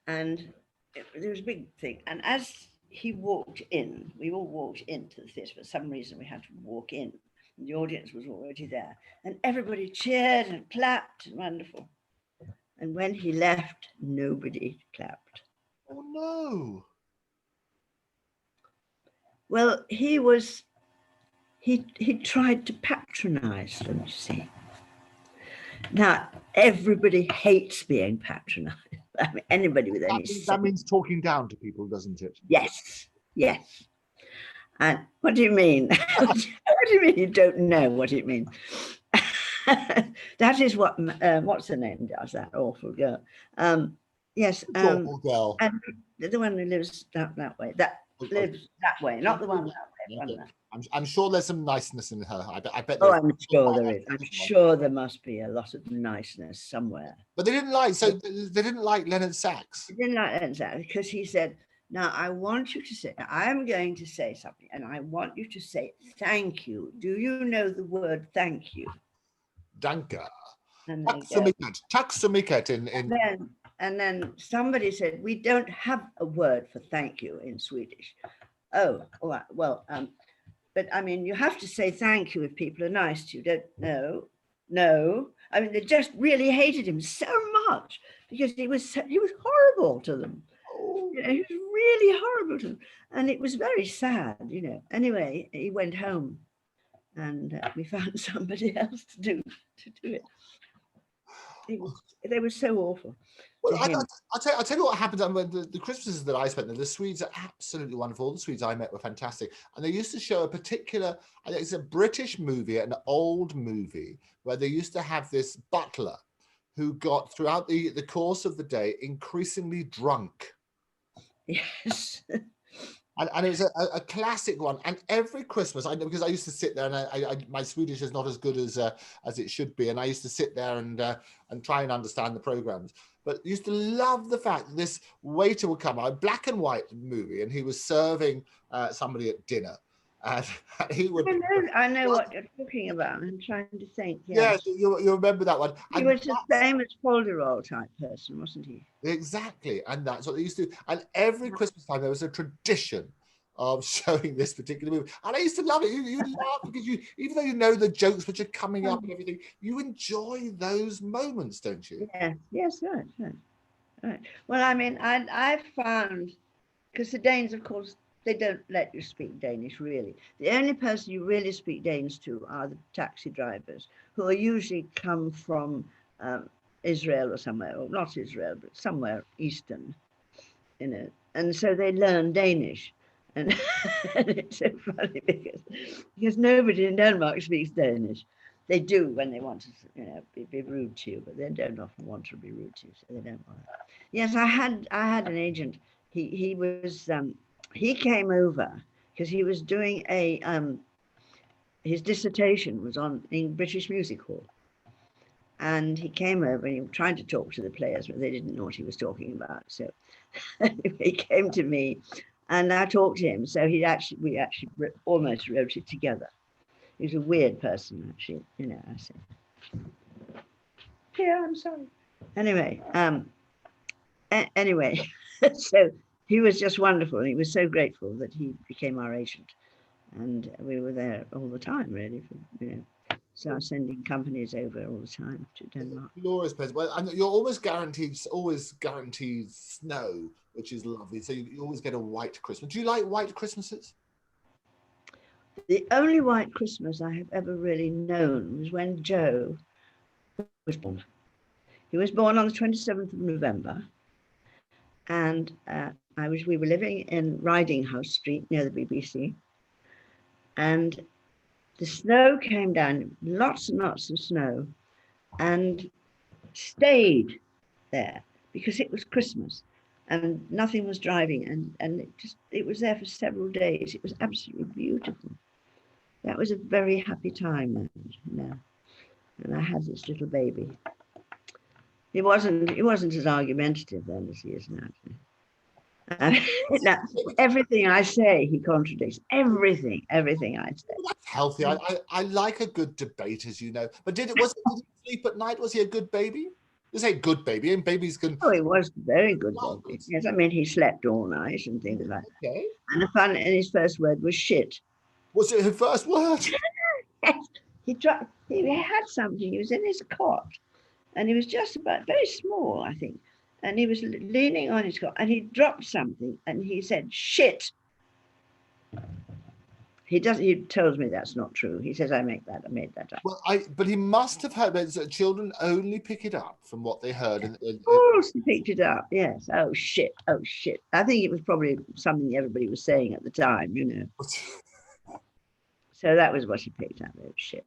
And there was a big thing. And as he walked in, we all walked into the theatre. For some reason, we had to walk in. And the audience was already there. And everybody cheered and clapped. Wonderful. And when he left, nobody clapped. Oh, no. Well, he tried to patronize them, you see. Now, everybody hates being patronized. I mean, anybody with any sense. That means talking down to people, doesn't it? Yes. And what do you mean? What do you mean you don't know what it means? That is what, what's her name does, that awful girl. Yes. Awful girl. And the one who lives that way, lives that way, not the one that way. I'm sure there's some niceness in her. I bet Oh, I'm sure there is. I'm sure there must be a lot of niceness somewhere. But they didn't like Leonard Sachs. They didn't like Leonard Sachs because he said, now I want you to say, I'm going to say something, and I want you to say thank you. Do you know the word thank you? Danke. And then somebody said, we don't have a word for thank you in Swedish. Oh, all right. Well, but I mean, you have to say thank you if people are nice to you. Don't know. No. I mean, they just really hated him so much because he was horrible to them. You know, he was really horrible to them. And it was very sad, you know. Anyway, he went home and we found somebody else to do it. They were so awful. Well, I'll tell you what happened. The Christmases that I spent there, the Swedes are absolutely wonderful. All the Swedes I met were fantastic. And they used to show a particular, I think it's a British movie, an old movie, where they used to have this butler who got, throughout the course of the day, increasingly drunk. Yes. And it was a classic one. And every Christmas, I know, because I used to sit there, and I my Swedish is not as good as it should be, and I used to sit there and try and understand the programs. But I used to love the fact that this waiter would come out, a black and white movie, and he was serving somebody at dinner, and he would. I know what you're talking about. I'm trying to think. Yes, you remember that one. He was the famous Folderol type person, wasn't he? Exactly, and that's what they used to do. And every Christmas time there was a tradition of showing this particular movie, and I used to love it. You laugh because even though you know the jokes which are coming up and everything, you enjoy those moments, don't you? Yeah. Yes, right. Well, I mean, I found, because the Danes, of course, they don't let you speak Danish, really. The only person you really speak Danish to are the taxi drivers, who are usually come from Israel or somewhere, or not Israel, but somewhere Eastern, you know. And so they learn Danish. And it's so funny because nobody in Denmark speaks Danish. They do when they want to, you know, be rude to you, but they don't often want to be rude to you, so they don't want that. Yes, I had an agent. He came over because he was doing his dissertation was in British Music Hall. And he came over and he was trying to talk to the players, but they didn't know what he was talking about. So he came to me and I talked to him. So we actually almost wrote it together. He was a weird person, actually, you know. I said, yeah, I'm sorry. Anyway, so he was just wonderful. He was so grateful that he became our agent. And we were there all the time, really, you know. So I'm sending companies over all the time to Denmark. Glorious place. Well, and you're always guaranteed snow, which is lovely. So you always get a white Christmas. Do you like white Christmases? The only white Christmas I have ever really known was when Joe was born. He was born on the 27th of November. And we were living in Riding House Street near the BBC. And the snow came down, lots and lots of snow, and stayed there because it was Christmas and nothing was driving, and it was there for several days. It was absolutely beautiful. That was a very happy time then, you know. And I had this little baby. He wasn't as argumentative then as he is now. Now, everything I say, he contradicts. Everything I say. Well, that's healthy. I like a good debate, as you know. But did he sleep at night? Was he a good baby? You say good baby, and babies can. Oh, he was a very good baby. Yes, I mean he slept all night and things like that. Okay. And his first word was shit. Was it his first word? Yes. He had something. He was in his cot, and he was just about very small, I think. And he was leaning on his cot, and he dropped something, and he said, shit. He tells me that's not true. He says, I made that up. Well, but he must have heard that children only pick it up from what they heard. Of course he picked it up, yes. Oh, shit. I think it was probably something everybody was saying at the time, you know. So that was what he picked up, oh, shit.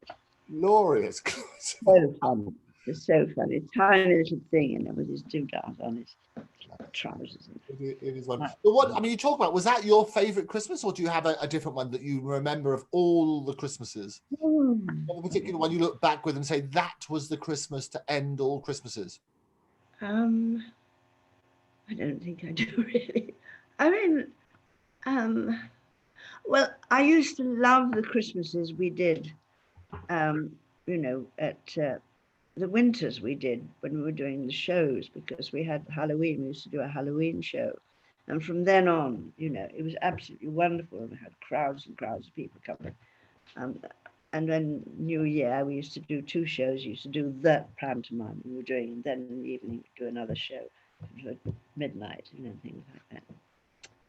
Glorious. So funny. It's so funny. Tiny little thing, and with his doodah on it. trousers. It is one. But what, I mean, you talk about, was that your favourite Christmas, or do you have a different one that you remember of all the Christmases? A particular one you look back with and say, that was the Christmas to end all Christmases? I don't think I do really. I mean, well, I used to love the Christmases we did, you know, at the winters we did when we were doing the shows, because we had Halloween. We used to do a Halloween show. And from then on, you know, it was absolutely wonderful. And we had crowds and crowds of people coming. And then New Year, we used to do 2 shows. We used to do the pantomime we were doing, and then in the evening do another show at midnight, you know, things like that.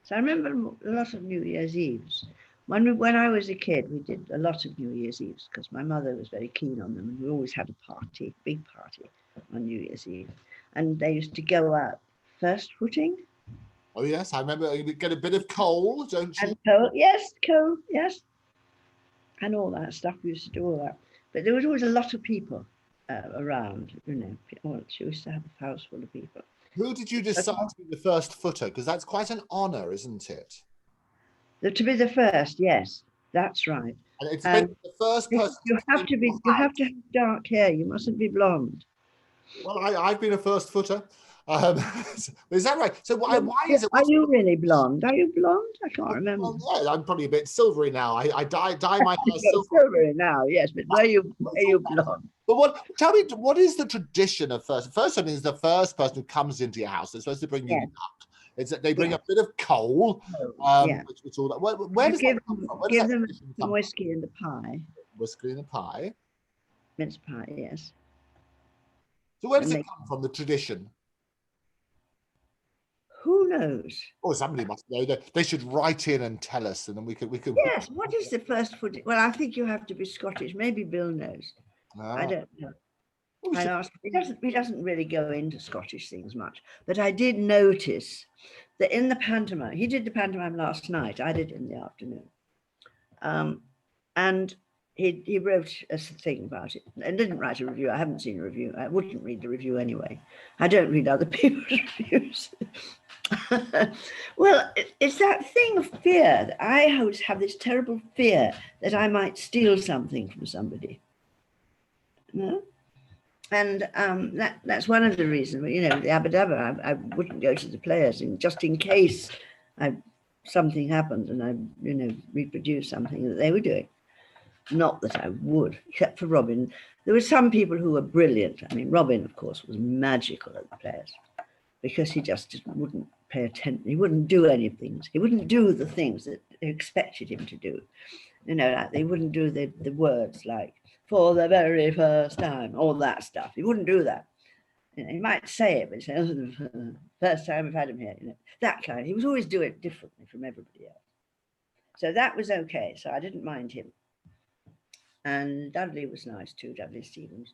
So I remember a lot of New Year's Eves. When I was a kid, we did a lot of New Year's Eves because my mother was very keen on them, and we always had a party, big party on New Year's Eve. And they used to go out first footing. Oh yes, I remember. You get a bit of coal, don't you? And coal, yes. And all that stuff. We used to do all that. But there was always a lot of people around, you know. She used to have a house full of people. Who did you decide to be the first footer? Because that's quite an honour, isn't it? To be the first, yes, that's right. And it's been the first person. You have to have dark hair. You mustn't be blonde. Well, I've been a first footer. Is that right? So why is it? Are you really blonde? Are you blonde? I can't remember. Well, yeah, I'm probably a bit silvery now. I dye my hair silvery now, yes, but are you blonde? But tell me, what is the tradition of first? First one is the first person who comes into your house. They're supposed to bring you luck. It's that they bring a bit of coal. Which all that. Where does that come from? Give them some whiskey in the pie. Whiskey in the pie. Mince pie, yes. So where does it come from? The tradition. Who knows? Oh, somebody must know. They should write in and tell us, and then we could. Yes. What is the first footing? Well, I think you have to be Scottish. Maybe Bill knows. I don't know. I asked. He doesn't really go into Scottish things much, but I did notice that in the pantomime, he did the pantomime last night. I did it in the afternoon, and he wrote a thing about it and didn't write a review. I haven't seen a review. I wouldn't read the review anyway. I don't read other people's reviews. Well, it's that thing of fear that I always have, this terrible fear that I might steal something from somebody. No? And that's one of the reasons, you know, the Abba Dabba, I wouldn't go to the players just in case something happened and I, you know, reproduced something that they were doing. Not that I would, except for Robin. There were some people who were brilliant. I mean, Robin, of course, was magical at the players because he just wouldn't pay attention. He wouldn't do any things. He wouldn't do the things that they expected him to do. You know, like they wouldn't do the words like, for the very first time, all that stuff. He wouldn't do that. You know, he might say it, but he'd say, oh, the first time we've had him here, you know, that kind. He was always doing it differently from everybody else. So that was okay. So I didn't mind him. And Dudley was nice too, Dudley Stevens.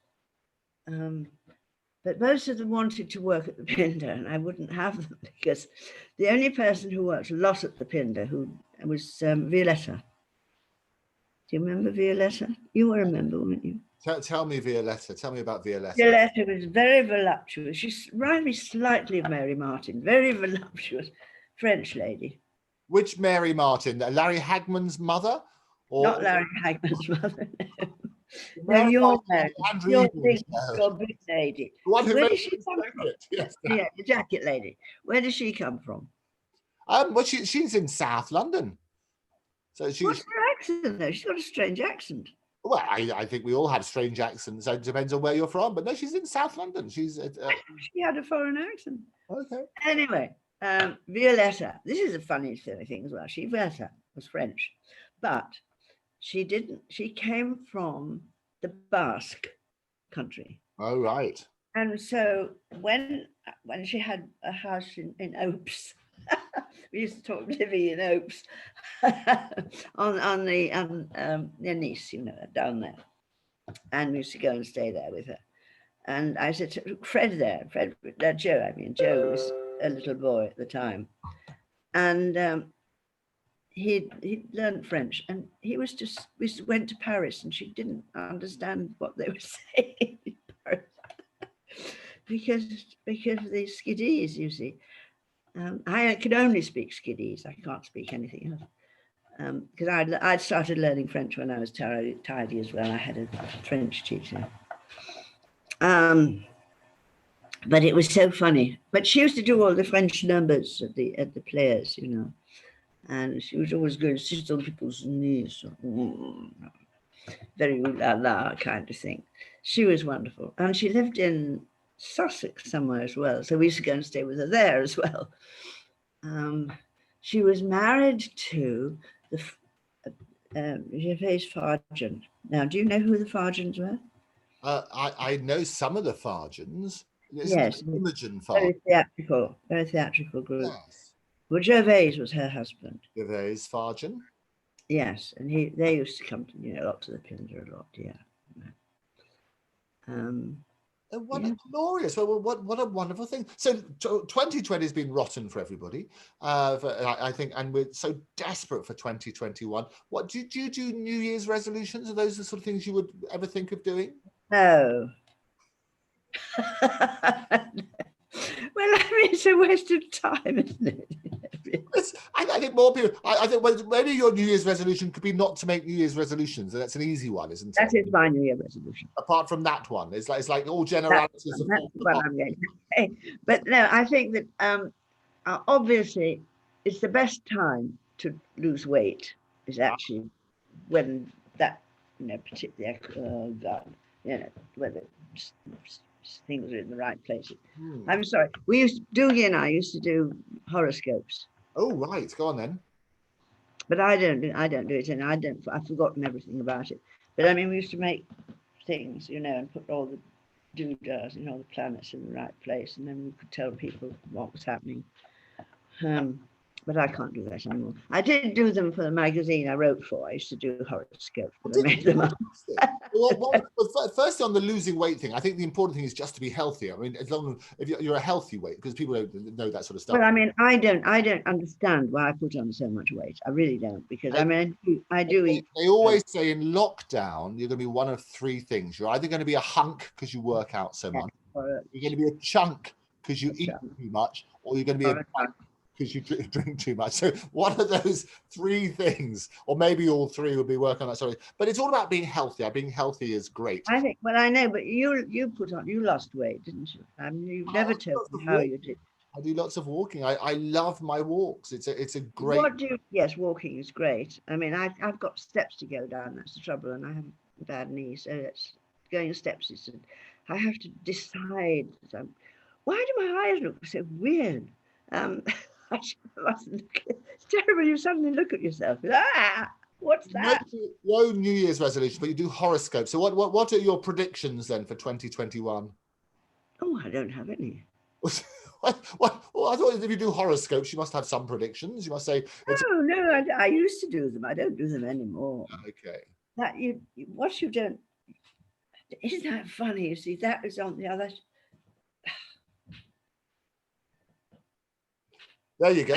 But most of them wanted to work at the Pinder, and I wouldn't have them because the only person who worked a lot at the Pinder was Violetta. Do you remember Violetta? You will remember, won't you? Tell me Violetta. Tell me about Violetta. Violetta was very voluptuous. She reminded me slightly of Mary Martin. Very voluptuous French lady. Which Mary Martin? Larry Hagman's mother? Or... Not Larry Hagman's mother. No, your big lady. The one who Where does she come from? Yes, yeah, the jacket lady. Where does she come from? Well, she's in South London. So what's her accent though? She's got a strange accent. Well, I think we all have strange accents. So it depends on where you're from. But no, she's in South London. She's she had a foreign accent. Okay. Anyway, Violetta. This is a funny thing as well. Violetta was French, but she didn't. She came from the Basque country. Oh, right. And so when she had a house in Opes, we used to talk living in Opes on the Nice, you know, down there. And we used to go and stay there with her. And I said to Joe was a little boy at the time. And he learned French, and we went to Paris, and she didn't understand what they were saying in Paris because of the skiddies, you see. I can only speak Skiddese. I can't speak anything else. Because I'd started learning French when I was tidy as well. I had a French teacher. But it was so funny. But she used to do all the French numbers at the players, you know. And she was always going to sit on people's knees. Very ooh la la kind of thing. She was wonderful. And she lived in Sussex somewhere as well. So we used to go and stay with her there as well. She was married to the Gervais Fargent. Now, do you know who the Fargents were? I know some of the Fargents. Yes. Imogen Very theatrical group. Yes. Well, Gervais was her husband. Gervais Fargent. Yes, and they used to come to, you know, lots of the Pinder a lot, yeah. What a glorious, what a wonderful thing. So 2020 has been rotten for everybody, I think, and we're so desperate for 2021. What do you do New Year's resolutions? Are those the sort of things you would ever think of doing? No. Well, I mean, it's a waste of time, isn't it? I think more people, I think maybe your New Year's resolution could be not to make New Year's resolutions, and that's an easy one, isn't it? That is my New Year resolution. Apart from that one, it's like all generalities. That's what I'm going to say. But no, I think that obviously it's the best time to lose weight is actually when that, you know, particularly, you know, whether things are in the right places. I'm sorry. Doogie and I used to do horoscopes. Oh right, go on then. But I don't do it, and I've forgotten everything about it. But I mean, we used to make things, you know, and put all the doodahs, you know, the planets in the right place, and then we could tell people what was happening. But I can't do that anymore. I did do them for the magazine I wrote for. I used to do horoscopes, but I made them up. Firstly, on the losing weight thing, I think the important thing is just to be healthy. I mean, as long as if you're a healthy weight, because people don't know that sort of stuff. Well, I mean, I don't understand why I put on so much weight. I really don't, because I mean, I do eat. They always say in lockdown, you're going to be one of three things. You're either going to be a hunk because you work out so much, you're going to be a chunk because you eat too much, or you're going to be a chunk because you drink too much. So one of those three things, or maybe all three, would be working on that. Sorry, but it's all about being healthy. Being healthy is great. I think. Well, I know, but you lost weight, didn't you? I mean, you've never told me how you did. I do lots of walking. I love my walks. It's a great. Yes, walking is great. I mean, I've got steps to go down. That's the trouble, and I have a bad knee, so that's going steps. I have to decide. Why do my eyes look so weird? It's terrible. You suddenly look at yourself. What's that? No New Year's resolution, but you do horoscopes. So what are your predictions then for 2021? Oh, I don't have any. Well, I thought if you do horoscopes, you must have some predictions. You must say. No, I used to do them. I don't do them anymore. Okay. What you don't. Isn't that funny? You see, that is on the other. There you go.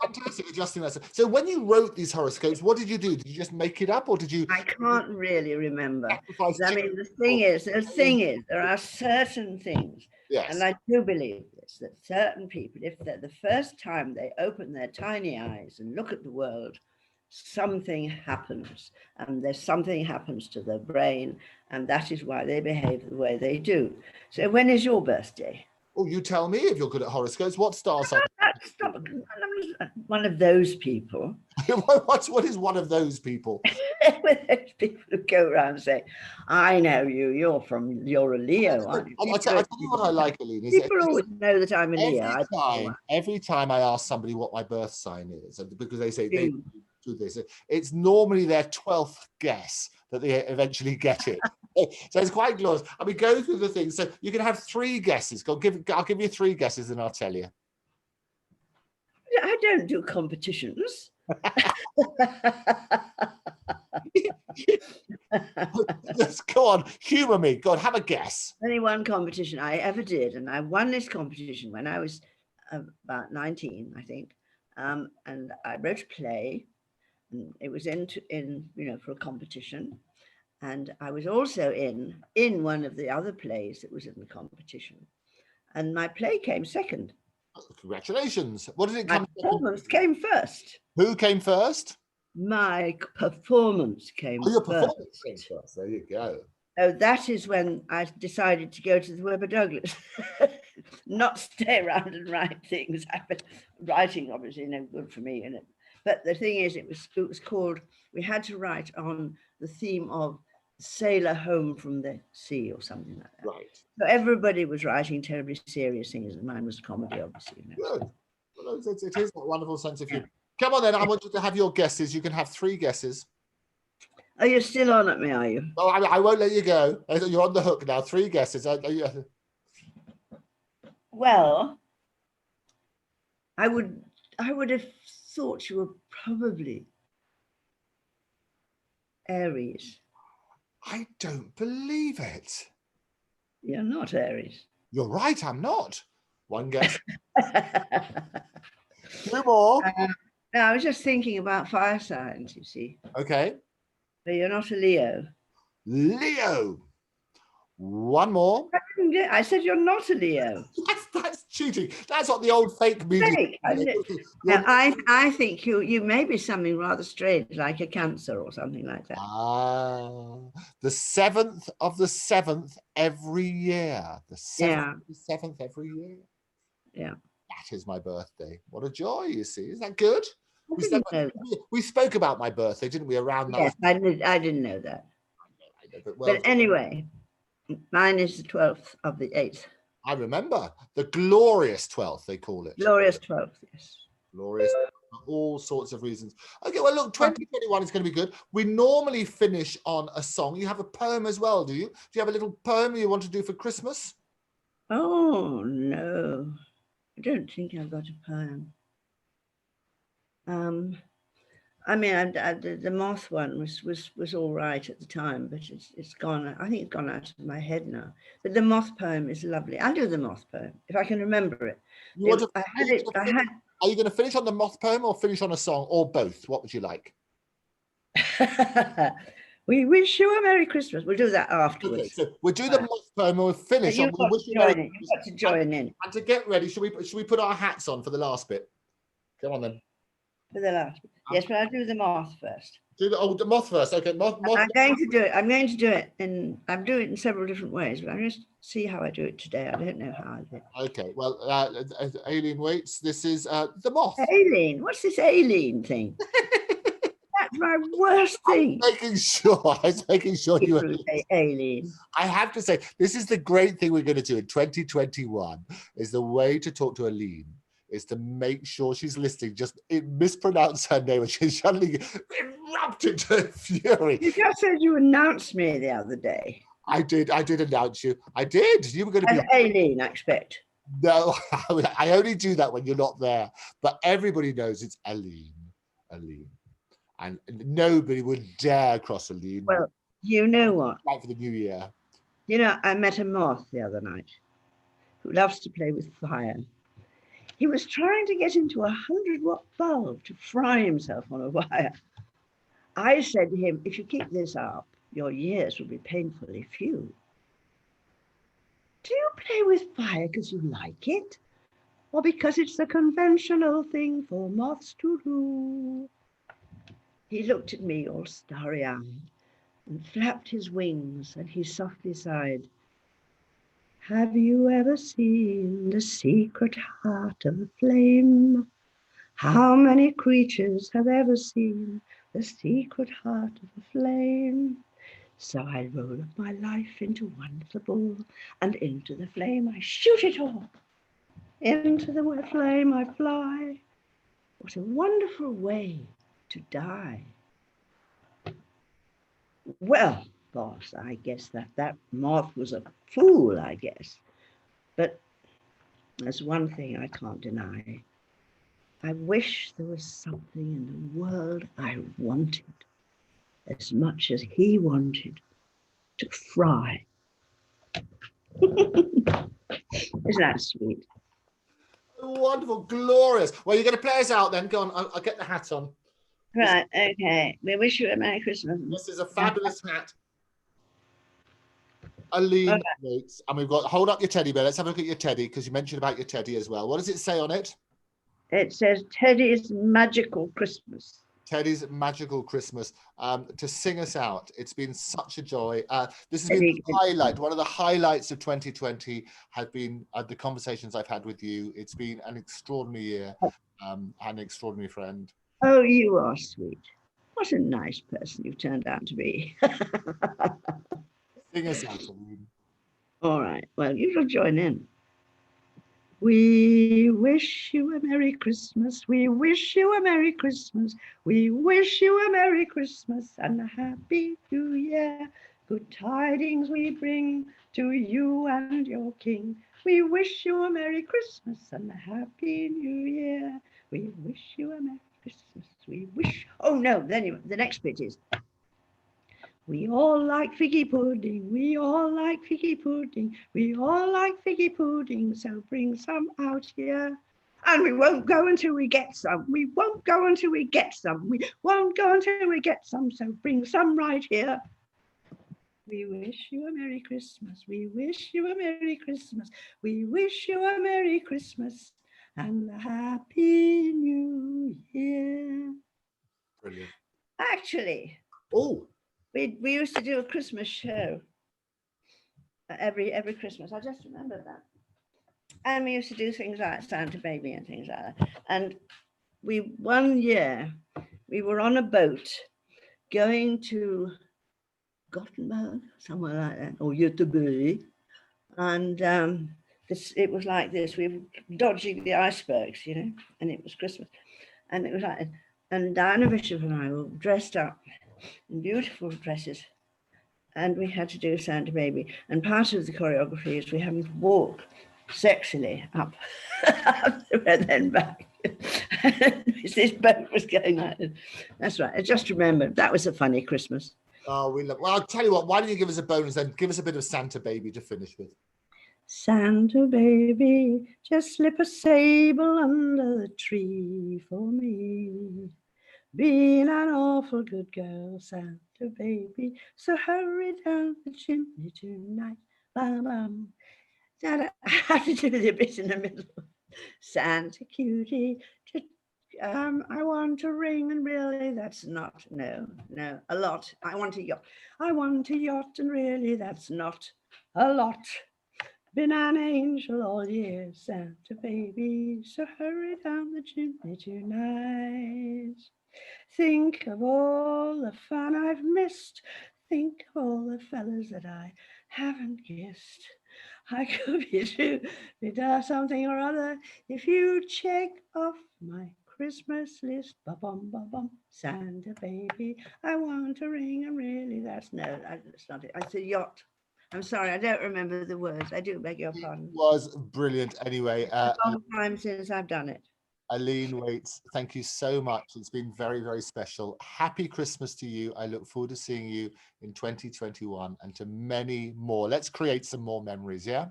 Fantastic adjusting that. So when you wrote these horoscopes, what did you do? Did you just make it up, or did you? I can't really remember. I mean, the thing is, there are certain things, yes, and I do believe this, that certain people, if they're the first time they open their tiny eyes and look at the world, something happens, and there's something happens to their brain, and that is why they behave the way they do. So when is your birthday? Oh, you tell me if you're good at horoscopes. What star sign? One of those people. What is one of those people? Those people who go around saying, "I know you. You're a Leo, aren't you?" I'll tell you what I like, Aline. People always know that I'm a Leo. Every time I ask somebody what my birth sign is, because they say they do this, it's normally their 12th guess that they eventually get it. So it's quite glorious. I mean, go through the things. So you can have 3 guesses. I'll give you 3 guesses and I'll tell you. I don't do competitions. Let's go on. Humour me. God, have a guess. Only one competition I ever did, and I won this competition when I was about 19, I think. And I wrote a play, and it was in for a competition. And I was also in one of the other plays that was in the competition. And my play came second. Congratulations. What did it My come second? performance came first. Who came first? My performance came Oh, your first. performance came first. There you go. Oh, that is when I decided to go to the Webber Douglas, not stay around and write things. Writing, obviously, no good for me, innit? But the thing is, it was called. We had to write on the theme of sailor home from the sea or something like that. Right. So everybody was writing terribly serious things, and mine was comedy, obviously. Good. Well, it is a wonderful sense of humor. Come on then, I want you to have your guesses. You can have 3 guesses. Oh, you're still on at me, are you? Oh, I won't let you go. You're on the hook now. 3 guesses. Well, I would have thought you were probably Aries. I don't believe it. You're not Aries. You're right, I'm not. 1 guess. 2 more. No, I was just thinking about fire signs, you see. Okay. But you're not a Leo. Leo. 1 more. I said you're not a Leo. That's cheating. That's what the old fake media. Fake, now, I think you may be something rather strange, like a Cancer or something like that. The 7th of the 7th every year. The 7th of the 7th every year. Yeah. That is my birthday. What a joy, you see. Is that good? We spoke about my birthday, didn't we, around that? Yes, I didn't know that. I know, but anyway, mine is the 12th of the 8th. I remember. The glorious 12th, they call it. Glorious 12th, yes. Glorious, for all sorts of reasons. Okay, well, look, 2021 is going to be good. We normally finish on a song. You have a poem as well, do you? Do you have a little poem you want to do for Christmas? Oh, no. I don't think I've got a poem. I mean, the moth one was all right at the time, but it's gone. I think it's gone out of my head now. But the moth poem is lovely. I'll do the moth poem if I can remember it. Are you going to finish on the moth poem or finish on a song or both? What would you like? We wish you a Merry Christmas. We'll do that afterwards. Okay, so we'll do the moth poem and we'll finish on We Wish You a Merry Christmas. You've got to join in. And to get ready, should we put our hats on for the last bit? Come on then. For the last bit. Yes, but I'll do the moth first. Do the moth first. Okay, moth. I'm going to do it. I'm going to do it I'm doing it in several different ways, but I'm going to see how I do it today. I don't know how I do it. Okay, well, Aline Waites, this is the moth. Aline, what's this Aline thing? That's my worst thing. I was making sure you were Aline. I have to say, this is the great thing we're going to do in 2021, is the way to talk to Aline is to make sure she's listening, just mispronounce her name and she suddenly erupt into fury. You just said you announced me the other day. I did announce you. I did. You were going to be Aline, I expect. No, I only do that when you're not there. But everybody knows it's Aline. And nobody would dare cross Aline. Well, you know what? Right for the new year. You know, I met a moth the other night who loves to play with fire. He was trying to get into a 100-watt bulb to fry himself on a wire. I said to him, if you keep this up, your years will be painfully few. Do you play with fire because you like it? Or because it's the conventional thing for moths to do? He looked at me all starry-eyed and flapped his wings, and he softly sighed. Have you ever seen the secret heart of a flame? How many creatures have ever seen the secret heart of a flame? So I roll up my life into one little ball, and into the flame I shoot it all. Into the wet flame I fly. What a wonderful way to die. Well, boss, I guess that moth was a fool, I guess. But there's one thing I can't deny. I wish there was something in the world I wanted as much as he wanted to fry. Isn't that sweet? Wonderful, glorious. Well, you're going to play us out then. Go on, I'll get the hat on. Right, okay. We wish you a Merry Christmas. This is a fabulous hat. Aline Waites, and we've got, hold up your teddy bear. Let's have a look at your teddy, because you mentioned about your teddy as well. What does it say on it? It says Teddy's Magical Christmas. Teddy's Magical Christmas. To sing us out. It's been such a joy. This has been the highlight. One of the highlights of 2020 has been the conversations I've had with you. It's been an extraordinary year, and an extraordinary friend. Oh, you are sweet. What a nice person you've turned out to be. Sing us out, Aline. All right. Well, you shall join in. We wish you a Merry Christmas. We wish you a Merry Christmas. We wish you a Merry Christmas and a Happy New Year. Good tidings we bring to you and your King. We wish you a Merry Christmas and a Happy New Year. We wish you a Merry Christmas. We wish. Oh no, then the next bit is. We all like figgy pudding, we all like figgy pudding, we all like figgy pudding, so bring some out here. And we won't go until we get some, we won't go until we get some, we won't go until we get some, so bring some right here. We wish you a Merry Christmas, we wish you a Merry Christmas, we wish you a Merry Christmas and a Happy New Year. Brilliant. Actually. Oh. We used to do a Christmas show every Christmas. I just remember that. And we used to do things like Santa Baby and things like that. And one year we were on a boat going to Gothenburg, somewhere like that, or Göteborg. And it was like this. We were dodging the icebergs, you know, and it was Christmas. And it was like, and Diana Bishop and I were dressed up in beautiful dresses, and we had to do Santa Baby. And part of the choreography is we having to walk sexily up and then back. This boat was going like this. That's right. I just remembered that was a funny Christmas. Oh, we love. Well, I'll tell you what. Why don't you give us a bonus then? Give us a bit of Santa Baby to finish with. Santa Baby, just slip a sable under the tree for me. Being an awful good girl, Santa Baby, so hurry down the chimney tonight. Bam, bam. I have to do the bit in the middle. Santa cutie, I want a ring, and really that's not, no, a lot. I want a yacht. I want a yacht, and really that's not a lot. Been an angel all year, Santa Baby, so hurry down the chimney tonight. Think of all the fun I've missed. Think of all the fellas that I haven't kissed. I could be something or other if you check off my Christmas list. Ba-bum, ba-bum. Santa Baby, I want a ring, and really that's not it. It's a yacht. I'm sorry, I don't remember the words. I do beg your pardon. It was brilliant anyway. It's a long time since I've done it. Aline Waites, thank you so much. It's been very, very special. Happy Christmas to you. I look forward to seeing you in 2021 and to many more. Let's create some more memories, yeah?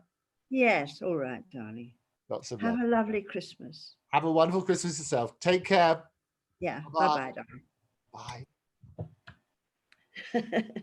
Yes, all right, darling. Lots of love. Have a lovely Christmas. Have a wonderful Christmas yourself. Take care. Yeah, bye-bye, darling. Bye.